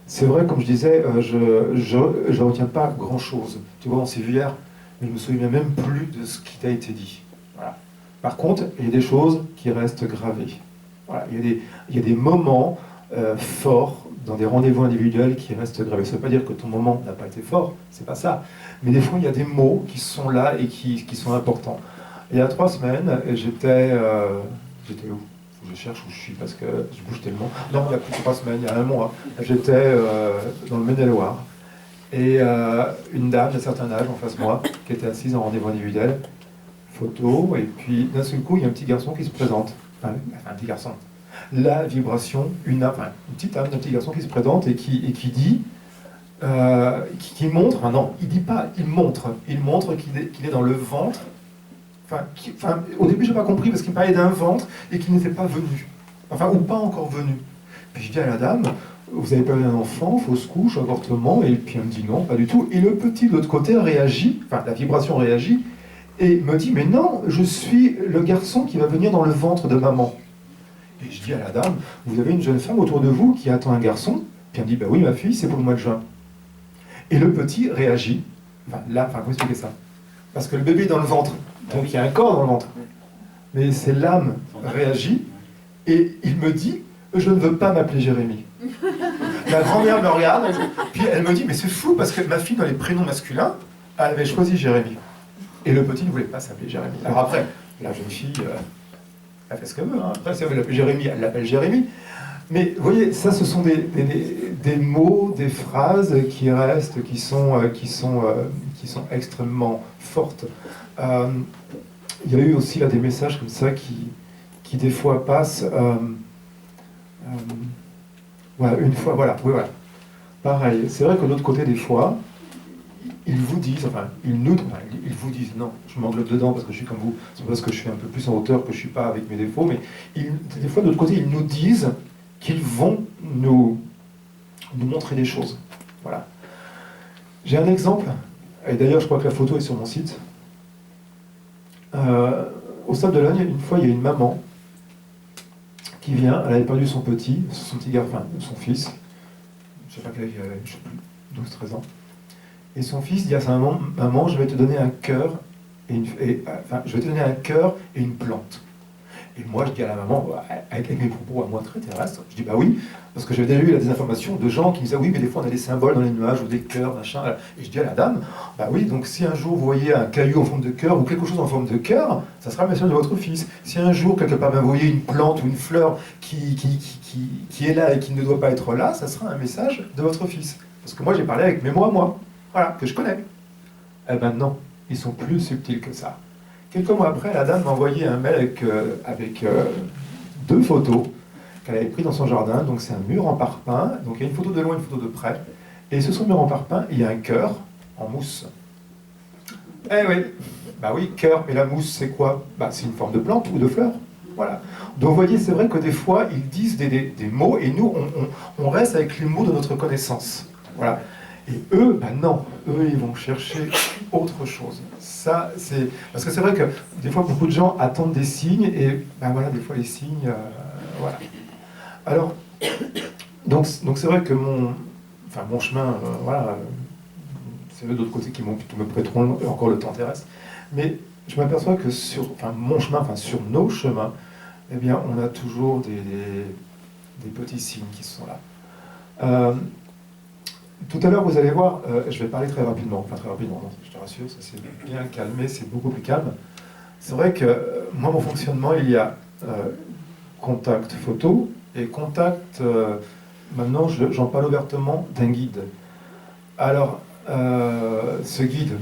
C'est vrai, comme je disais, je retiens pas grand-chose. Tu vois, on s'est vu hier, mais je me souviens même plus de ce qui t'a été dit. Voilà. Par contre, il y a des choses qui restent gravées. Voilà. Il y a des moments forts dans des rendez-vous individuels qui restent gravés. Ça ne veut pas dire que ton moment n'a pas été fort, c'est pas ça. Mais des fois, il y a des mots qui sont là et qui sont importants. Il y a 3 semaines, j'étais où? Je cherche où je suis parce que je bouge tellement. Non, il y a plus de 3 semaines, il y a un mois. J'étais dans le Maine-et-Loire. Et une dame d'un certain âge en face de moi, qui était assise en rendez-vous individuel, photo, et puis d'un seul coup, il y a un petit garçon qui se présente. Enfin, un petit garçon. La vibration, une petite âme d'un petit garçon qui se présente et qui dit, qui montre, enfin non, il dit pas, il montre qu'il est dans le ventre. Au début, je n'ai pas compris parce qu'il parlait d'un ventre et qu'il n'était pas venu. Enfin, ou pas encore venu. Puis je dis à la dame, vous avez pas eu un enfant, fausse couche, avortement, et puis elle me dit non, pas du tout. Et le petit de l'autre côté réagit, enfin la vibration réagit, et me dit, mais non, je suis le garçon qui va venir dans le ventre de maman. Et je dis à la dame, vous avez une jeune femme autour de vous qui attend un garçon? Puis elle me dit, bah oui, ma fille, c'est pour le mois de juin. Et le comment expliquer ça? Parce que le bébé est dans le ventre, donc il y a un corps dans le ventre. Mais c'est l'âme réagit, et il me dit, je ne veux pas m'appeler Jérémie. La grand-mère me regarde, puis elle me dit, mais c'est fou, parce que ma fille, dans les prénoms masculins, elle avait choisi Jérémie. Et le petit ne voulait pas s'appeler Jérémie. Alors après, la jeune fille, elle fait ce qu'elle veut. Hein. Après, si elle veut l'appeler Jérémie, elle l'appelle Jérémie. Mais vous voyez, ça, ce sont des mots, des phrases qui restent, qui sont extrêmement fortes. Il y a eu aussi là des messages comme ça qui des fois passent. Voilà, une fois, voilà, oui, voilà. Pareil, c'est vrai que de l'autre côté, des fois, ils vous disent, ils vous disent, non, je m'englobe dedans parce que je suis comme vous, c'est parce que je suis un peu plus en hauteur que je ne suis pas avec mes défauts, mais des fois, de l'autre côté, ils nous disent qu'ils vont nous montrer des choses. Voilà. J'ai un exemple, et d'ailleurs, je crois que la photo est sur mon site. Au Sable d'Olonne, une fois, il y a une maman qui vient, elle avait perdu son petit garçon, son fils, je ne sais pas quel âge il avait, je ne sais plus, 12-13 ans. Et son fils dit à sa maman, maman, je vais te donner un cœur et une plante. Et moi, je dis à la maman, avec mes propos à moi très terrestres, je dis bah oui, parce que j'avais déjà eu des informations de gens qui me disaient oui, mais des fois on a des symboles dans les nuages ou des cœurs, machin. Et je dis à la dame, bah oui, donc si un jour vous voyez un caillou en forme de cœur ou quelque chose en forme de cœur, ça sera le message de votre fils. Si un jour, quelque part, vous voyez une plante ou une fleur qui est là et qui ne doit pas être là, ça sera un message de votre fils. Parce que moi, j'ai parlé avec mes mots à moi, voilà, que je connais. Eh ben non, ils sont plus subtils que ça. Quelques mois après, la dame m'a envoyé un mail avec 2 photos qu'elle avait prises dans son jardin. Donc c'est un mur en parpaing. Donc il y a une photo de loin, une photo de près. Et sur ce mur en parpaing, il y a un cœur en mousse. Eh oui, bah oui, cœur. Et la mousse, c'est quoi? Bah c'est une forme de plante ou de fleur. Voilà. Donc vous voyez, c'est vrai que des fois, ils disent des mots et nous, on reste avec les mots de notre connaissance. Voilà. Et eux, ben non, eux, ils vont chercher autre chose. Ça, c'est... Parce que c'est vrai que des fois, beaucoup de gens attendent des signes, et ben voilà, des fois, les signes, voilà. Alors, donc c'est vrai que mon chemin, voilà, c'est eux d'autre côté qui me prêteront encore le temps terrestre. Mais je m'aperçois que sur nos chemins, eh bien, on a toujours des petits signes qui sont là. Tout à l'heure, vous allez voir, je vais parler très rapidement, non, je te rassure, ça s'est bien calmé, c'est beaucoup plus calme. C'est vrai que moi, mon fonctionnement, il y a contact photo et contact, maintenant j'en parle ouvertement, d'un guide. Alors, ce guide,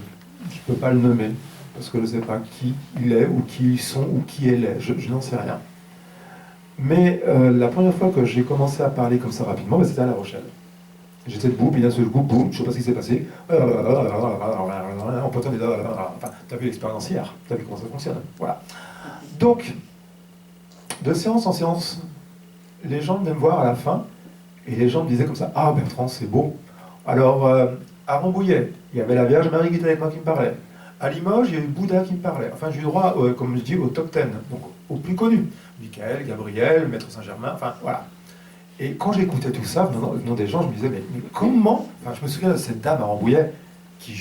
je ne peux pas le nommer, parce que je ne sais pas qui il est, ou qui ils sont, ou qui elle est, je n'en sais rien. Mais la première fois que j'ai commencé à parler comme ça rapidement, c'était à La Rochelle. J'étais debout, puis d'un seul coup, boum, je ne sais pas ce qui s'est passé. On peut entendre enfin, tu as vu l'expérience hier, tu as vu comment ça fonctionne. Voilà. Donc, de séance en séance, les gens venaient me voir à la fin, et les gens me disaient comme ça, ah Bertrand, c'est beau. Alors, à Rambouillet, il y avait la Vierge Marie qui était avec moi qui me parlait. À Limoges, il y a eu Bouddha qui me parlait. Enfin, j'ai eu droit, comme je dis, au top 10, donc au plus connu. Michael, Gabriel, Maître Saint-Germain, enfin, voilà. Et quand j'écoutais tout ça, venant des gens, je me disais, mais comment... Enfin, je me souviens de cette dame à Rambouillet qui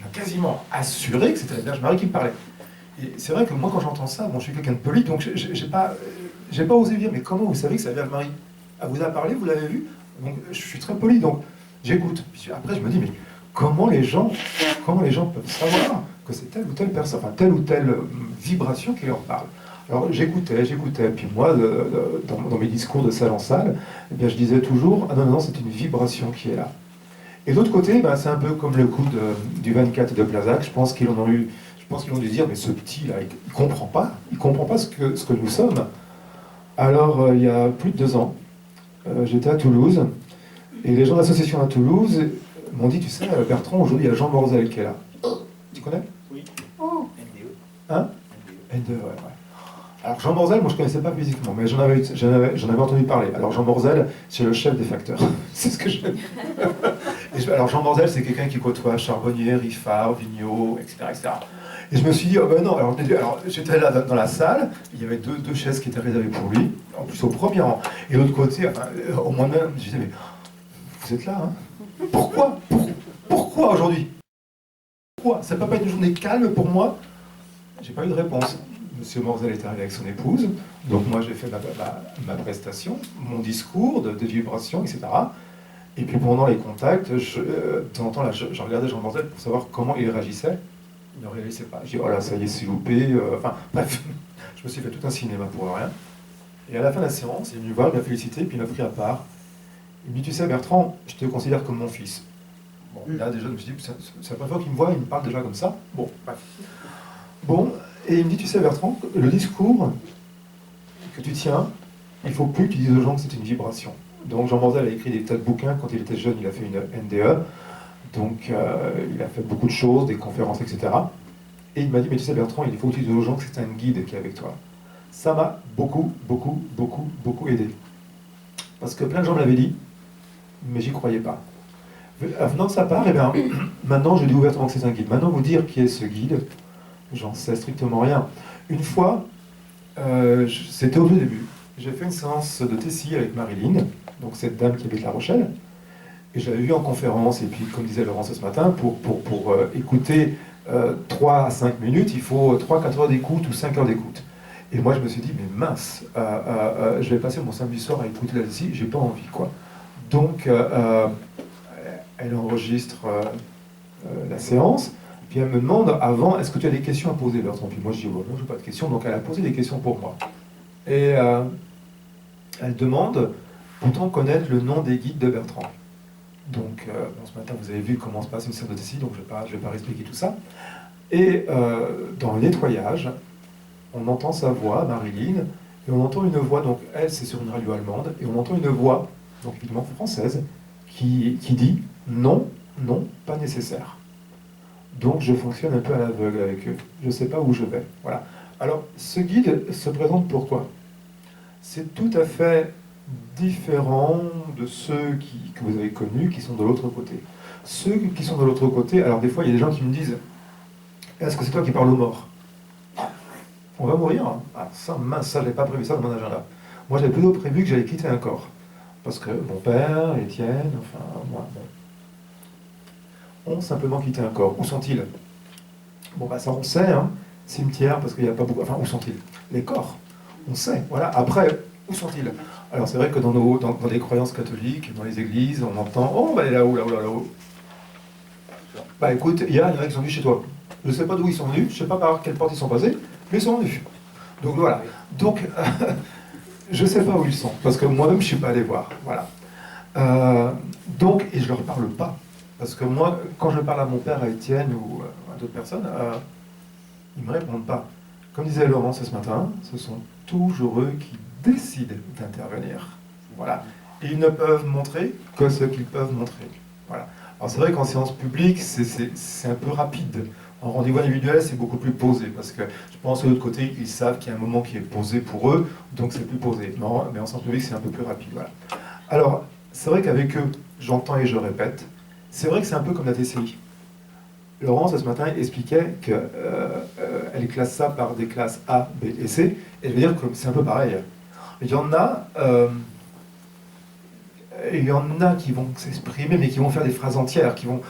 m'a quasiment assuré que c'était la Vierge Marie qui me parlait. Et c'est vrai que moi, quand j'entends ça, bon, je suis quelqu'un de poli, donc j'ai pas osé dire, mais comment vous savez que c'est la Vierge Marie? Elle vous a parlé, vous l'avez vu? Donc, je suis très poli, donc j'écoute. Puis après, je me dis, mais comment les gens peuvent savoir que c'est telle ou telle personne, enfin, telle ou telle vibration qui leur parle? Alors j'écoutais, puis moi, dans mes discours de salle en salle, eh bien, je disais toujours, ah non, c'est une vibration qui est là. Et d'autre côté, ben, c'est un peu comme le coup du 24 de Plazac, je pense qu'ils en ont eu, Je pense qu'ils vont lui dire, mais ce petit-là, il comprend pas ce que nous sommes. Alors, il y a plus de 2 ans, j'étais à Toulouse, et les gens de l'association à Toulouse m'ont dit, tu sais, Bertrand, aujourd'hui, il y a Jean Borzel qui est là. Tu connais? Oui. Oh. NDE. Hein? NDE, ouais. Alors Jean Borzel, moi je ne connaissais pas physiquement, mais j'en avais entendu parler. Alors Jean Borzel, c'est le chef des facteurs. C'est ce que je veux dire. Alors Jean Borzel, c'est quelqu'un qui côtoie Charbonnier, Riffard, Vigneault, etc., etc. Et je me suis dit, oh ben non, alors j'étais là dans la salle, il y avait deux chaises qui étaient réservées pour lui, en plus au premier rang. Et l'autre côté, enfin, au moins même, je disais, mais vous êtes là, hein? Pourquoi aujourd'hui? Pourquoi? Ça ne peut pas être une journée calme pour moi? J'ai pas eu de réponse. Monsieur Morzel est arrivé avec son épouse, donc moi j'ai fait ma prestation, mon discours de vibration, etc. Et puis pendant les contacts, de temps en temps, je regardais Jean Morzel pour savoir comment il réagissait. Il ne réagissait pas. J'ai dit, oh là, ça y est, c'est loupé. Enfin, bref, je me suis fait tout un cinéma pour rien. Et à la fin de la séance, il est venu voir, il m'a félicité, puis il m'a pris à part. Il me dit, tu sais, Bertrand, je te considère comme mon fils. Bon, là déjà, je me suis dit, c'est la première fois qu'il me voit, il me parle déjà comme ça. Bon, bref. Bon, et il me dit, tu sais Bertrand, le discours que tu tiens, il ne faut plus que tu dises aux gens que c'est une vibration. Donc Jean Borzel a écrit des tas de bouquins, quand il était jeune, il a fait une NDE, donc il a fait beaucoup de choses, des conférences, etc. Et il m'a dit, mais tu sais Bertrand, il faut que tu dises aux gens que c'est un guide qui est avec toi. Ça m'a beaucoup aidé. Parce que plein de gens me l'avaient dit, mais j'y croyais pas. Venant de sa part, eh bien, maintenant je dis ouvertement que c'est un guide. Maintenant, vous dire qui est ce guide, j'en sais strictement rien. Une fois, c'était au tout début, j'ai fait une séance de Tessie avec Marilyn, donc cette dame qui habite La Rochelle, et je l'avais vue en conférence, et puis comme disait Laurence ce matin, pour écouter 3 à 5 minutes, il faut 3-4 heures d'écoute ou 5 heures d'écoute. Et moi je me suis dit, mais mince, je vais passer mon samedi soir à écouter la Tessie, j'ai pas envie, quoi. Donc, elle enregistre la séance, puis elle me demande avant, est-ce que tu as des questions à poser, Bertrand? Puis moi je dis, oh, non, je n'ai pas de questions, donc elle a posé des questions pour moi. Et elle demande, peut-on connaître le nom des guides de Bertrand? Donc, bon, ce matin, vous avez vu comment se passe une séance de Tessie, donc je ne vais pas réexpliquer tout ça. Et dans le nettoyage, on entend sa voix, Marilyn, et on entend une voix, donc elle, c'est sur une radio allemande, et on entend une voix, donc évidemment française, qui dit non, non, pas nécessaire. Donc je fonctionne un peu à l'aveugle avec eux. Je ne sais pas où je vais. Voilà. Alors, ce guide se présente pourquoi? C'est tout à fait différent de ceux que vous avez connus qui sont de l'autre côté. Ceux qui sont de l'autre côté, alors des fois, il y a des gens qui me disent, est-ce que c'est toi qui parles aux morts? On va mourir, hein. Ah, ça, mince, ça, je n'avais pas prévu ça dans mon agenda. Moi, j'avais plutôt prévu que j'allais quitter un corps. Parce que mon père, Étienne, enfin, moi, bon, ont simplement quitté un corps. Où sont-ils? Bon, bah ça, on sait, hein. Cimetière, parce qu'il n'y a pas beaucoup... Enfin, où sont-ils? Les corps. On sait, voilà. Après, où sont-ils? Alors, c'est vrai que dans les croyances catholiques, dans les églises, on entend, oh, bah, elle est là-haut, là-haut, là-haut. Bah, écoute, il y en a qui sont venus chez toi. Je ne sais pas d'où ils sont venus, je ne sais pas par quelle porte ils sont passés, mais ils sont venus. Donc, voilà. Donc... je ne sais pas où ils sont, parce que moi-même, je ne suis pas allé voir. Voilà. Donc, et je ne leur parle pas. Parce que moi, quand je parle à mon père, à Étienne ou à d'autres personnes, ils ne me répondent pas. Comme disait Laurence ce matin, ce sont toujours eux qui décident d'intervenir. Voilà. Et ils ne peuvent montrer que ce qu'ils peuvent montrer. Voilà. Alors c'est vrai qu'en séance publique, c'est un peu rapide. En rendez-vous individuel, c'est beaucoup plus posé, parce que je pense de l'autre côté, ils savent qu'il y a un moment qui est posé pour eux, donc c'est plus posé. Non, mais en séance publique, c'est un peu plus rapide. Voilà. Alors, c'est vrai qu'avec eux, j'entends et je répète, c'est vrai que c'est un peu comme la TCI. Laurence, ce matin, expliquait qu'elle classe ça par des classes A, B et C, et je veux dire que c'est un peu pareil. Il y en a qui vont s'exprimer, mais qui vont faire des phrases entières, qui vont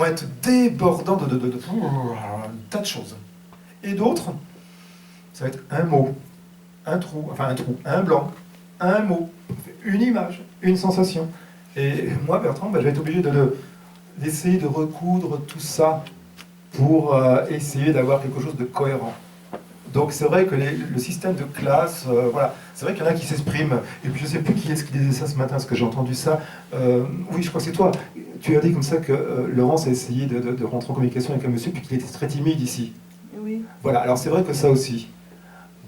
être débordants de un tas de choses. Et d'autres, ça va être un mot, un trou, un blanc, un mot, une image, une sensation. Et moi, Bertrand, je vais être obligé d'essayer de recoudre tout ça pour essayer d'avoir quelque chose de cohérent. Donc c'est vrai que le système de classe, voilà, c'est vrai qu'il y en a qui s'expriment. Et puis je ne sais plus qui est-ce qui disait ça ce matin, parce que j'ai entendu ça. Oui, je crois que c'est toi. Tu as dit comme ça que Laurence a essayé de rentrer en communication avec un monsieur, puis qu'il était très timide ici. voilà, alors c'est vrai que ça aussi.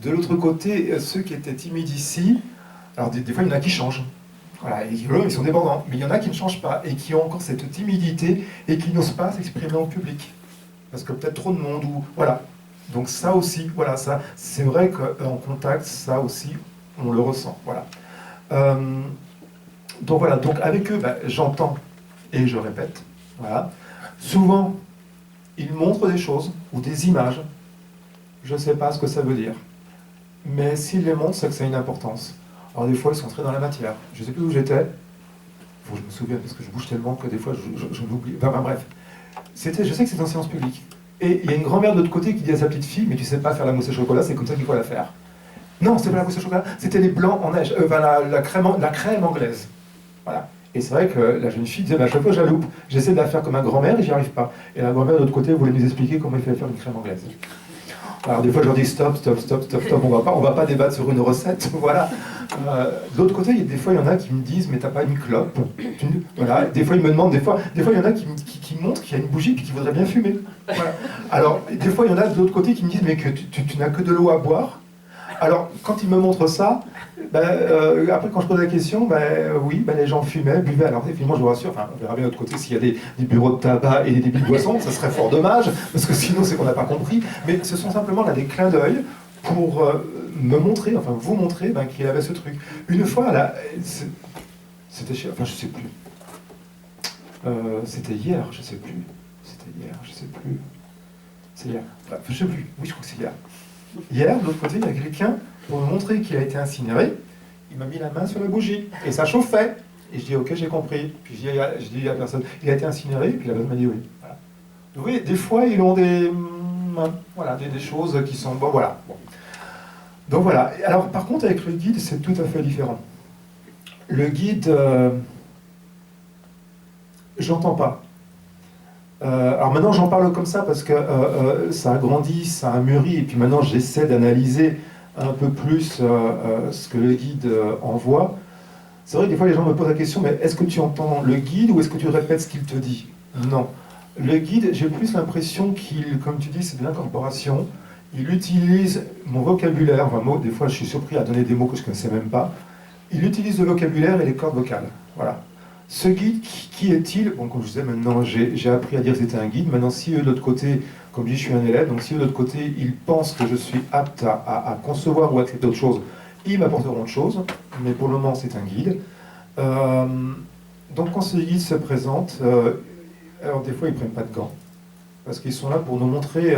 De l'autre côté, ceux qui étaient timides ici, alors des fois il y en a qui changent. Voilà, et eux, ils sont débordants. Mais il y en a qui ne changent pas et qui ont encore cette timidité et qui n'osent pas s'exprimer en public. Parce que peut-être trop de monde ou... Voilà. Donc ça aussi, voilà, ça, c'est vrai qu'en contact, ça aussi, on le ressent. Voilà. Donc voilà, donc avec eux, j'entends et je répète. Voilà. Souvent, ils montrent des choses ou des images. Je ne sais pas ce que ça veut dire. Mais s'ils les montrent, c'est que ça a une importance. Alors des fois, ils sont très dans la matière. Je ne sais plus où j'étais. Faut que je me souvienne parce que je bouge tellement que des fois, je m'oublie. Enfin, bref. Je sais que c'était en séance publique. Et il y a une grand-mère de l'autre côté qui dit à sa petite fille, mais tu sais pas faire la mousse au chocolat, c'est comme ça qu'il faut la faire. Non, c'était pas la mousse au chocolat, c'était les blancs en neige, la crème anglaise. Voilà. Et c'est vrai que la jeune fille disait, à chaque fois je la loupe, j'essaie de la faire comme ma grand-mère et j'y arrive pas. Et la grand-mère de l'autre côté voulait nous expliquer comment il fallait faire une crème anglaise. Alors des fois je leur dis stop, on va pas débattre sur une recette, voilà. De l'autre côté, des fois il y en a qui me disent mais t'as pas une clope. Voilà. Des fois ils me demandent, des fois il y en a qui montrent qu'il y a une bougie et qui voudraient bien fumer. Voilà. Alors des fois il y en a de l'autre côté qui me disent mais que tu n'as que de l'eau à boire. Alors quand ils me montrent ça, après quand je pose la question, oui, les gens fumaient, buvaient. Alors effectivement je vous rassure, on verra bien de l'autre côté s'il y a des bureaux de tabac et des débits de boissons, ça serait fort dommage, parce que sinon c'est qu'on n'a pas compris. Mais ce sont simplement là des clins d'œil pour me montrer, enfin vous montrer qu'il avait ce truc. Une fois, là, c'était je sais plus. C'était hier, je sais plus. C'était hier, je sais plus. C'est hier. Bref, je sais plus. Oui, je crois que c'est hier. Hier, de l'autre côté, il y a quelqu'un, pour me montrer qu'il a été incinéré, il m'a mis la main sur la bougie. Et ça chauffait. Et je dis, ok, j'ai compris. Puis je dis à la personne, il a été incinéré. Et puis la personne m'a dit oui. Voilà. Donc, oui, des fois, ils ont des choses qui sont... Bon, voilà. Bon. Donc voilà. Alors, par contre, avec le guide, c'est tout à fait différent. Le guide, j'entends pas. Alors maintenant j'en parle comme ça parce que ça a grandi, ça a mûri, et puis maintenant j'essaie d'analyser un peu plus ce que le guide envoie. C'est vrai que des fois les gens me posent la question, mais est-ce que tu entends le guide ou est-ce que tu répètes ce qu'il te dit? Non. Le guide, j'ai plus l'impression qu'il, comme tu dis, c'est de l'incorporation. Il utilise mon vocabulaire, des fois je suis surpris à donner des mots que je ne connaissais même pas. Il utilise le vocabulaire et les cordes vocales. Voilà. Ce guide, qui est-il? Bon, comme je disais, maintenant j'ai appris à dire que c'était un guide. Maintenant, si eux de l'autre côté, comme je dis, je suis un élève, donc si eux de l'autre côté, ils pensent que je suis apte à concevoir ou accepter autre chose, ils m'apporteront autre chose. Mais pour le moment, c'est un guide. Donc quand ce guide se présente, alors des fois, ils ne prennent pas de gants. Parce qu'ils sont là pour nous montrer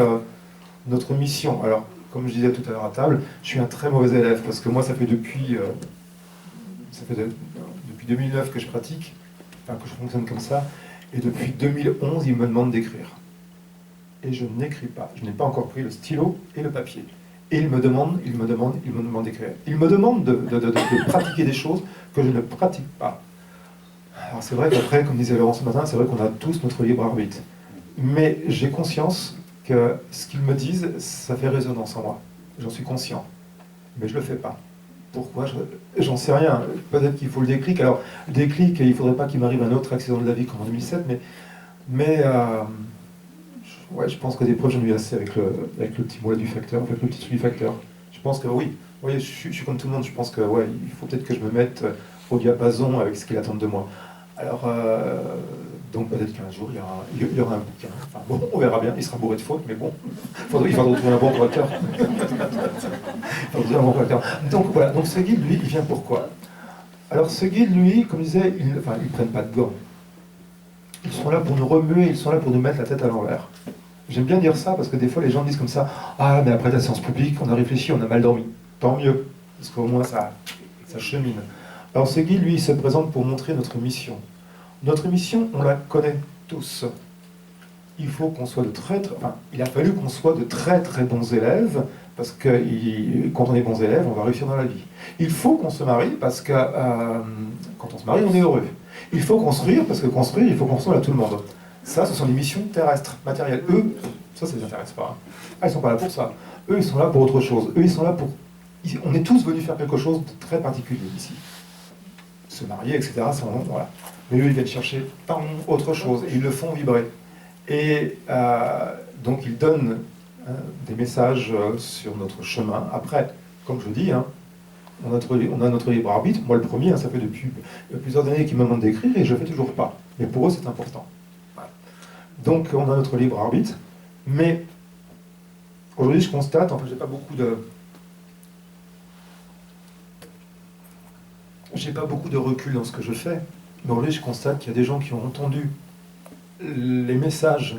notre mission. Alors, comme je disais tout à l'heure à table, je suis un très mauvais élève, parce que moi, ça fait depuis 2009 que je pratique, que je fonctionne comme ça, et depuis 2011, ils me demandent d'écrire. Et je n'écris pas. Je n'ai pas encore pris le stylo et le papier. Et ils me demandent d'écrire. Ils me demandent de pratiquer des choses que je ne pratique pas. Alors c'est vrai qu'après, comme disait Laurent ce matin, c'est vrai qu'on a tous notre libre arbitre. Mais j'ai conscience que ce qu'ils me disent, ça fait résonance en moi. J'en suis conscient. Mais je ne le fais pas. Pourquoi? J'en sais rien. Peut-être qu'il faut le déclic. Alors, le déclic, il ne faudrait pas qu'il m'arrive un autre accident de la vie comme en 2007, mais je pense que des preuves, j'en ai eu assez avec le petit mot du facteur, avec le petit truc du facteur. Je pense que oui, je suis comme tout le monde. Je pense que il faut peut-être que je me mette au diapason avec ce qu'il attend de moi. Alors, donc peut-être qu'un jour, il y aura un bouquin. Enfin bon, on verra bien. Il sera bourré de fautes, mais bon, il faudra trouver un bon correcteur. Donc voilà, donc ce guide, lui, il vient pourquoi? Alors ce guide, lui, comme je disais, ils ne prennent pas de gants. Ils sont là pour nous remuer, ils sont là pour nous mettre la tête à l'envers. J'aime bien dire ça parce que des fois les gens disent comme ça, ah mais après la séance publique, on a réfléchi, on a mal dormi. Tant mieux, parce qu'au moins ça chemine. Alors ce guide, lui, il se présente pour montrer notre mission. Notre mission, on la connaît tous. Il faut qu'on soit il a fallu qu'on soit de très très bons élèves, parce que quand on est bons élèves, on va réussir dans la vie. Il faut qu'on se marie, parce que quand on se marie, on est heureux. Il faut construire, parce que construire, il faut construire à tout le monde. Ça, ce sont les missions terrestres, matérielles. Eux, ça ne les intéresse pas. Ah, ils ne sont pas là pour ça. Eux, ils sont là pour autre chose. Eux, ils sont là pour... On est tous venus faire quelque chose de très particulier ici. Se marier, etc. Voilà. Mais eux, ils viennent chercher autre chose, et ils le font vibrer. Et donc, ils donnent des messages sur notre chemin. Après, comme je dis, hein, on a notre libre arbitre. Moi, le premier, hein, ça fait depuis plusieurs années qu'ils me demandent d'écrire et je ne le fais toujours pas. Mais pour eux, c'est important. Voilà. Donc, on a notre libre arbitre. Mais aujourd'hui, je constate, en fait, j'ai pas beaucoup de recul dans ce que je fais. Mais aujourd'hui, je constate qu'il y a des gens qui ont entendu les messages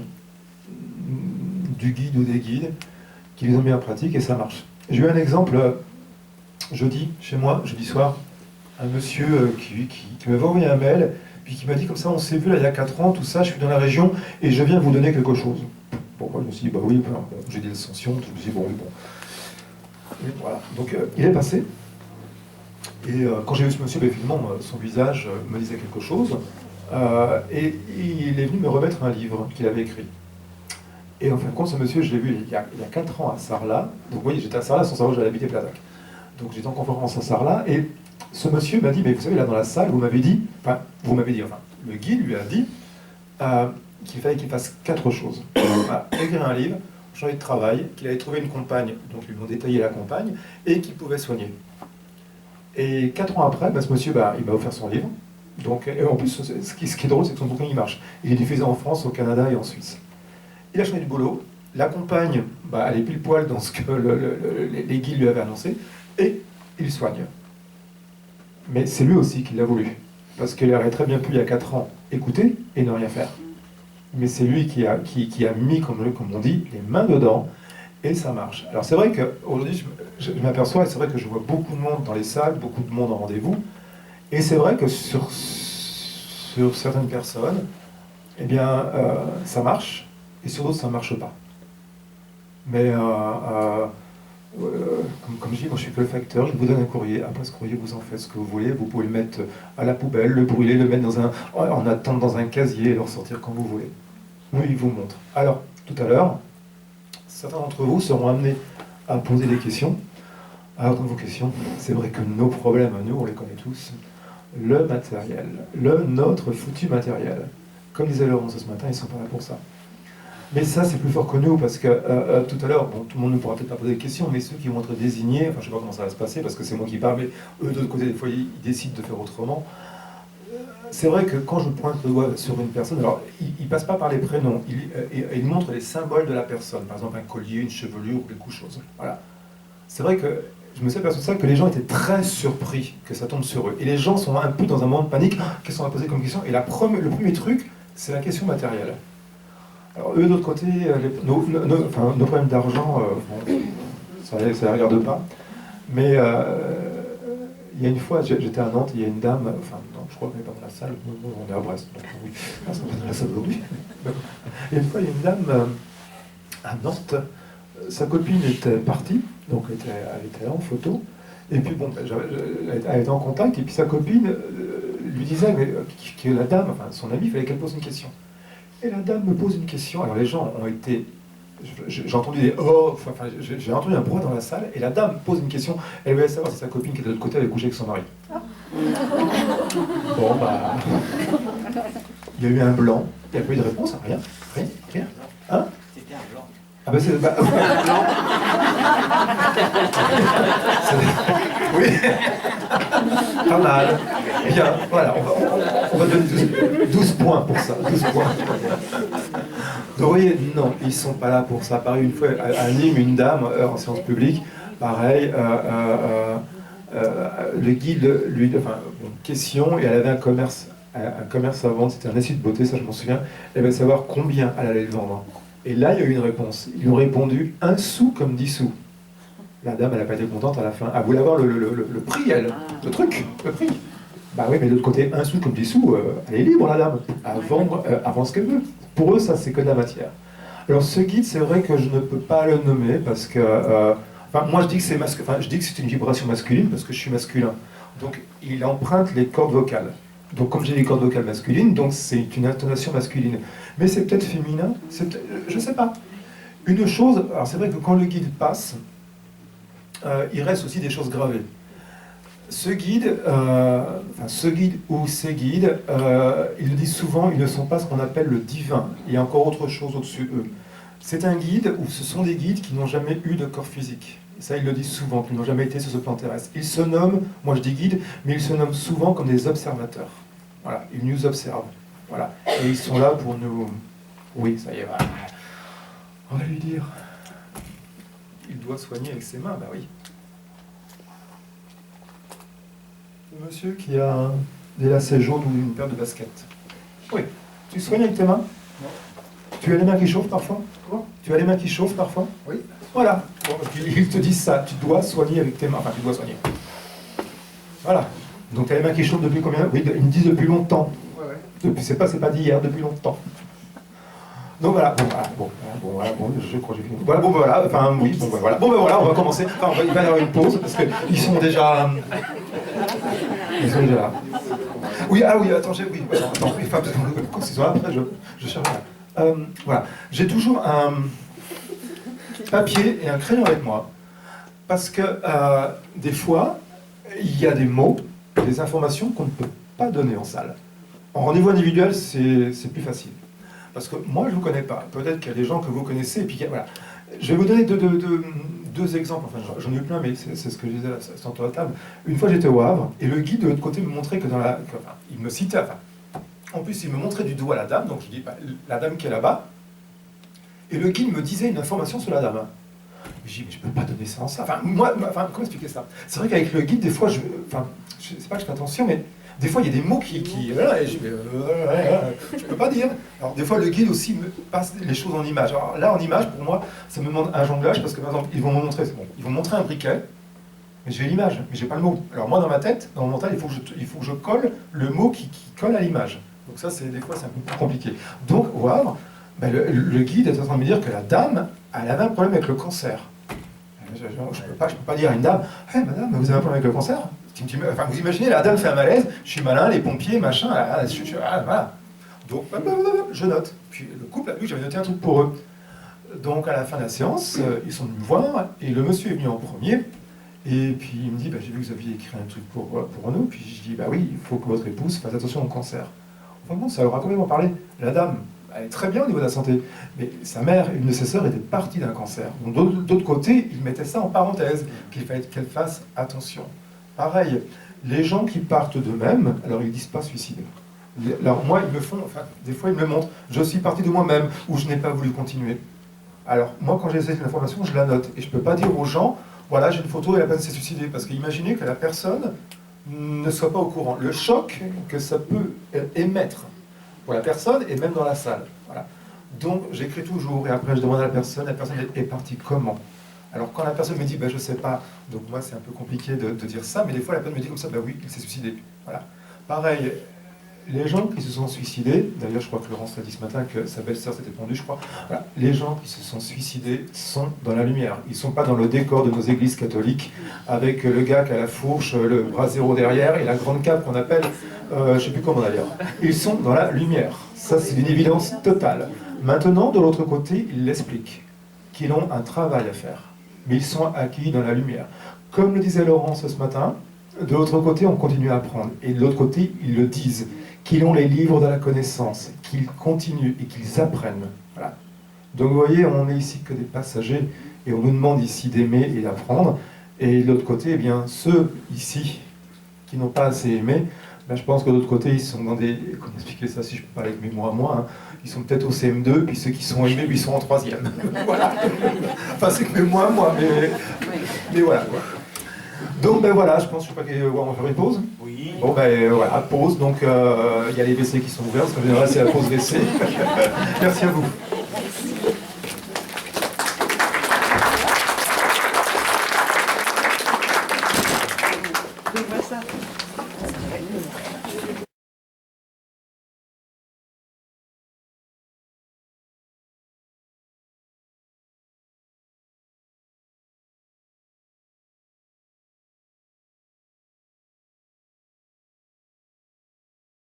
du guide ou des guides, qui les ont mis en pratique et ça marche. J'ai eu un exemple jeudi, chez moi, jeudi soir, un monsieur qui m'avait envoyé un mail, puis qui m'a dit comme ça, on s'est vu là il y a 4 ans, tout ça, je suis dans la région et je viens vous donner quelque chose. Bon, moi je me suis dit, bah oui, bon, j'ai des ascensions, je me suis dit, bon. Et voilà, donc il est passé. Et quand j'ai vu ce monsieur, effectivement, son visage me disait quelque chose. Et il est venu me remettre un livre qu'il avait écrit. Et en fin de compte, ce monsieur, je l'ai vu il y a 4 ans à Sarlat. Donc vous voyez, j'étais à Sarlat, sans savoir que j'allais habiter Platac. Donc j'étais en conférence à Sarlat, et ce monsieur m'a dit, mais vous savez, là dans la salle, vous m'avez dit, le guide lui a dit qu'il fallait qu'il fasse 4 choses. Écrire un livre, changer de travail, qu'il avait trouvé une compagne, donc ils lui ont détaillé la compagne, et qu'il pouvait soigner. Et 4 ans après, ce monsieur, il m'a offert son livre. Donc, et en plus, ce qui est drôle, c'est que son bouquin, il marche. Il est diffusé en France, au Canada et en Suisse. Il a changé de boulot. La compagne, elle est pile poil dans ce que les guides lui avaient annoncé. Et il soigne. Mais c'est lui aussi qui l'a voulu. Parce qu'il aurait très bien pu, il y a 4 ans, écouter et ne rien faire. Mais c'est lui qui a mis, comme on dit, les mains dedans. Et ça marche. Alors c'est vrai qu'aujourd'hui, je m'aperçois, et c'est vrai que je vois beaucoup de monde dans les salles, beaucoup de monde en rendez-vous. Et c'est vrai que sur certaines personnes, eh bien, ça marche, et sur d'autres, ça ne marche pas. Mais, comme je dis, moi je suis que le facteur, je vous donne un courrier, après ce courrier, vous en faites ce que vous voulez, vous pouvez le mettre à la poubelle, le brûler, le mettre en attente dans un casier, et le ressortir quand vous voulez. Oui, il vous montre. Alors, tout à l'heure, certains d'entre vous seront amenés à poser des questions. Alors, dans vos questions, c'est vrai que nos problèmes à nous, on les connaît tous. Le matériel, notre foutu matériel. Comme disait Laurence ce matin, ils ne sont pas là pour ça. Mais ça, c'est plus fort que nous, parce que tout à l'heure, tout le monde ne pourra peut-être pas poser des questions, mais ceux qui vont être désignés, enfin je ne sais pas comment ça va se passer, parce que c'est moi qui parle, mais eux, de l'autre côté, des fois, ils décident de faire autrement. C'est vrai que quand je pointe le doigt sur une personne, alors il ne passe pas par les prénoms, il montre les symboles de la personne, par exemple un collier, une chevelure ou quelque chose. Voilà. C'est vrai que je me suis aperçu de ça, que les gens étaient très surpris que ça tombe sur eux. Et les gens sont un peu dans un moment de panique. Qu'est-ce qu'on va poser comme question? Et le premier truc, c'est la question matérielle. Alors eux, de l'autre côté, nos problèmes d'argent, ça ne les regarde pas. Mais il y a une fois, j'étais à Nantes, il y a une dame, non, je crois qu'elle n'est pas dans la salle, on est à Brest, donc oui, elle n'est pas dans la salle aujourd'hui. Et une fois, il y a une dame à Nantes, sa copine était partie, donc elle était là en photo, et puis bon, elle était en contact, et puis sa copine lui disait que la dame, son amie, il fallait qu'elle pose une question. Et la dame me pose une question, alors les gens ont été... J'ai entendu des oh, j'ai entendu un bruit dans la salle, et la dame pose une question, elle voulait savoir si sa copine qui était de l'autre côté avait couché avec son mari. Bon, il y a eu un blanc, il n'y a pas eu de réponse, rien. Hein? C'était un blanc. Ah ben c'est... oui. Pas mal. Bien, voilà, on va donner 12 points pour ça. 12 points. Donc vous voyez, non, ils ne sont pas là pour ça. Pareil, une fois, à Nîmes, une dame, en séance publique, pareil, le guide lui... une question, et elle avait un commerce à vendre, c'était un acier de beauté, ça je m'en souviens. Elle voulait savoir combien elle allait le vendre. Et là, il y a eu une réponse. Ils lui ont répondu 1 sou comme 10 sous. La dame, elle n'a pas été contente à la fin. Elle voulait avoir le prix, elle. Le truc, le prix. Bah oui, mais de l'autre côté, 1 sou comme 10 sous, elle est libre, la dame, à vendre avant ce qu'elle veut. Pour eux, ça, c'est que de la matière. Alors, ce guide, c'est vrai que je ne peux pas le nommer parce que... moi, je dis que c'est une vibration masculine parce que je suis masculin. Donc, il emprunte les cordes vocales. Donc, comme j'ai les cordes vocales masculines, donc c'est une intonation masculine. Mais c'est peut-être féminin, je ne sais pas. Une chose, alors c'est vrai que quand le guide passe, il reste aussi des choses gravées. Ce guide ou ces guides, ils le disent souvent, ils ne sont pas ce qu'on appelle le divin. Il y a encore autre chose au-dessus d'eux. C'est un guide, ou ce sont des guides qui n'ont jamais eu de corps physique. Et ça, ils le disent souvent, qu'ils n'ont jamais été sur ce plan terrestre. Ils se nomment, moi je dis guides, mais ils se nomment souvent comme des observateurs. Voilà, ils nous observent. Voilà. Et ils sont là pour nous... Oui, ça y est, voilà. On va lui dire... Il doit soigner avec ses mains, bah oui. Le monsieur qui a des lacets jaunes ou une paire de baskets. Oui. Tu soignes avec tes mains? Non. Tu as les mains qui chauffent parfois? Comment? Tu as les mains qui chauffent parfois? Oui. Voilà. Bon, ils te disent ça. Tu dois soigner avec tes mains. Enfin, tu dois soigner. Voilà. Donc, tu as les mains qui chauffent depuis combien? Oui, ils me disent depuis longtemps. Ouais. Depuis, c'est pas d'hier, depuis longtemps. Donc voilà, je crois que j'ai fini. Voilà, on va commencer. Enfin, il va y avoir une pause parce qu'ils sont déjà. Ils sont déjà là. Oui, attends, quand ils sont là, après je cherche. Voilà, j'ai toujours un papier et un crayon avec moi parce que des fois, il y a des mots, des informations qu'on ne peut pas donner en salle. En rendez-vous individuel, c'est plus facile. Parce que moi, je ne vous connais pas. Peut-être qu'il y a des gens que vous connaissez. Et puis, voilà. Je vais vous donner deux exemples. Enfin, j'en ai eu plein, mais c'est ce que je disais là, c'est autour de la table. Une fois, j'étais au Havre, et le guide de l'autre côté me montrait que il me citait. Enfin, en plus, il me montrait du doigt la dame. Donc, je dis, la dame qui est là-bas. Et le guide me disait une information sur la dame. Je dis, mais je ne peux pas donner ça en ça. Enfin, comment expliquer ça? C'est vrai qu'avec le guide, des fois, je sais pas que je fais attention, mais des fois, il y a des mots qui et je dis, je peux pas dire. Alors, des fois, le guide aussi me passe les choses en images. Alors là, en image, pour moi, ça me demande un jonglage, parce que, par exemple, ils vont me montrer, c'est bon, ils vont me montrer un briquet, mais j'ai l'image, mais j'ai pas le mot. Alors moi, dans ma tête, dans mon mental, il faut que je colle le mot qui colle à l'image. Donc ça, des fois, c'est un peu plus compliqué. Donc, au Havre, le guide est en train de me dire que la dame, elle avait un problème avec le cancer. Je peux pas dire à une dame, hey, madame, vous avez un problème avec le cancer? Enfin, vous imaginez, la dame fait un malaise, je suis malin, les pompiers, machin, voilà. Donc, je note. Puis le couple a vu que j'avais noté un truc pour eux. Donc, à la fin de la séance, ils sont venus me voir, et le monsieur est venu en premier, et puis il me dit, j'ai vu que vous aviez écrit un truc pour nous, puis je dis, oui, il faut que votre épouse fasse attention au cancer. Enfin bon, ça leur a complètement parlé. La dame, elle est très bien au niveau de la santé, mais sa mère, une de ses sœurs, était partie d'un cancer. Donc, d'autre côté, il mettait ça en parenthèse, qu'il fallait qu'elle fasse attention. Pareil, les gens qui partent d'eux-mêmes, alors ils disent pas suicider. Alors moi, des fois ils me le montrent, je suis parti de moi-même, ou je n'ai pas voulu continuer. Alors moi, quand j'ai cette information, je la note, et je peux pas dire aux gens, voilà, j'ai une photo et la personne s'est suicidée, parce qu'imaginez que la personne ne soit pas au courant. Le choc que ça peut émettre pour la personne, et même dans la salle. Voilà. Donc j'écris toujours, et après je demande à la personne est partie comment? Alors quand la personne me dit, je sais pas, donc moi c'est un peu compliqué de dire ça, mais des fois la personne me dit comme ça, oui, il s'est suicidé. Voilà. Pareil, les gens qui se sont suicidés, d'ailleurs je crois que Laurence l'a dit ce matin que sa belle-sœur s'était pendue, je crois, voilà, les gens qui se sont suicidés sont dans la lumière. Ils ne sont pas dans le décor de nos églises catholiques, avec le gars qui a la fourche, le bras zéro derrière, et la grande cape qu'on appelle, je ne sais plus comment d'ailleurs. Ils sont dans la lumière. Ça c'est une évidence totale. Maintenant, de l'autre côté, ils l'expliquent, qu'ils ont un travail à faire. Mais ils sont acquis dans la lumière. Comme le disait Laurence ce matin, de l'autre côté, on continue à apprendre. Et de l'autre côté, ils le disent, qu'ils ont les livres de la connaissance, qu'ils continuent et qu'ils apprennent. Voilà. Donc vous voyez, on n'est ici que des passagers, et on nous demande ici d'aimer et d'apprendre. Et de l'autre côté, eh bien, ceux ici qui n'ont pas assez aimé, je pense que de l'autre côté, ils sont dans des... Comment expliquer ça, si je peux parler avec mes mots à moi, ils sont peut-être au CM2, puis ceux qui sont aimés, ils sont en 3e. Voilà. Enfin, c'est que mes mots à moi, mais voilà. Quoi. Donc, voilà, je pense, je sais pas, on va faire une pause? Oui. Bon, voilà, pause. Donc, il y a les WC qui sont ouverts, parce qu'en général, c'est la pause WC. Merci à vous.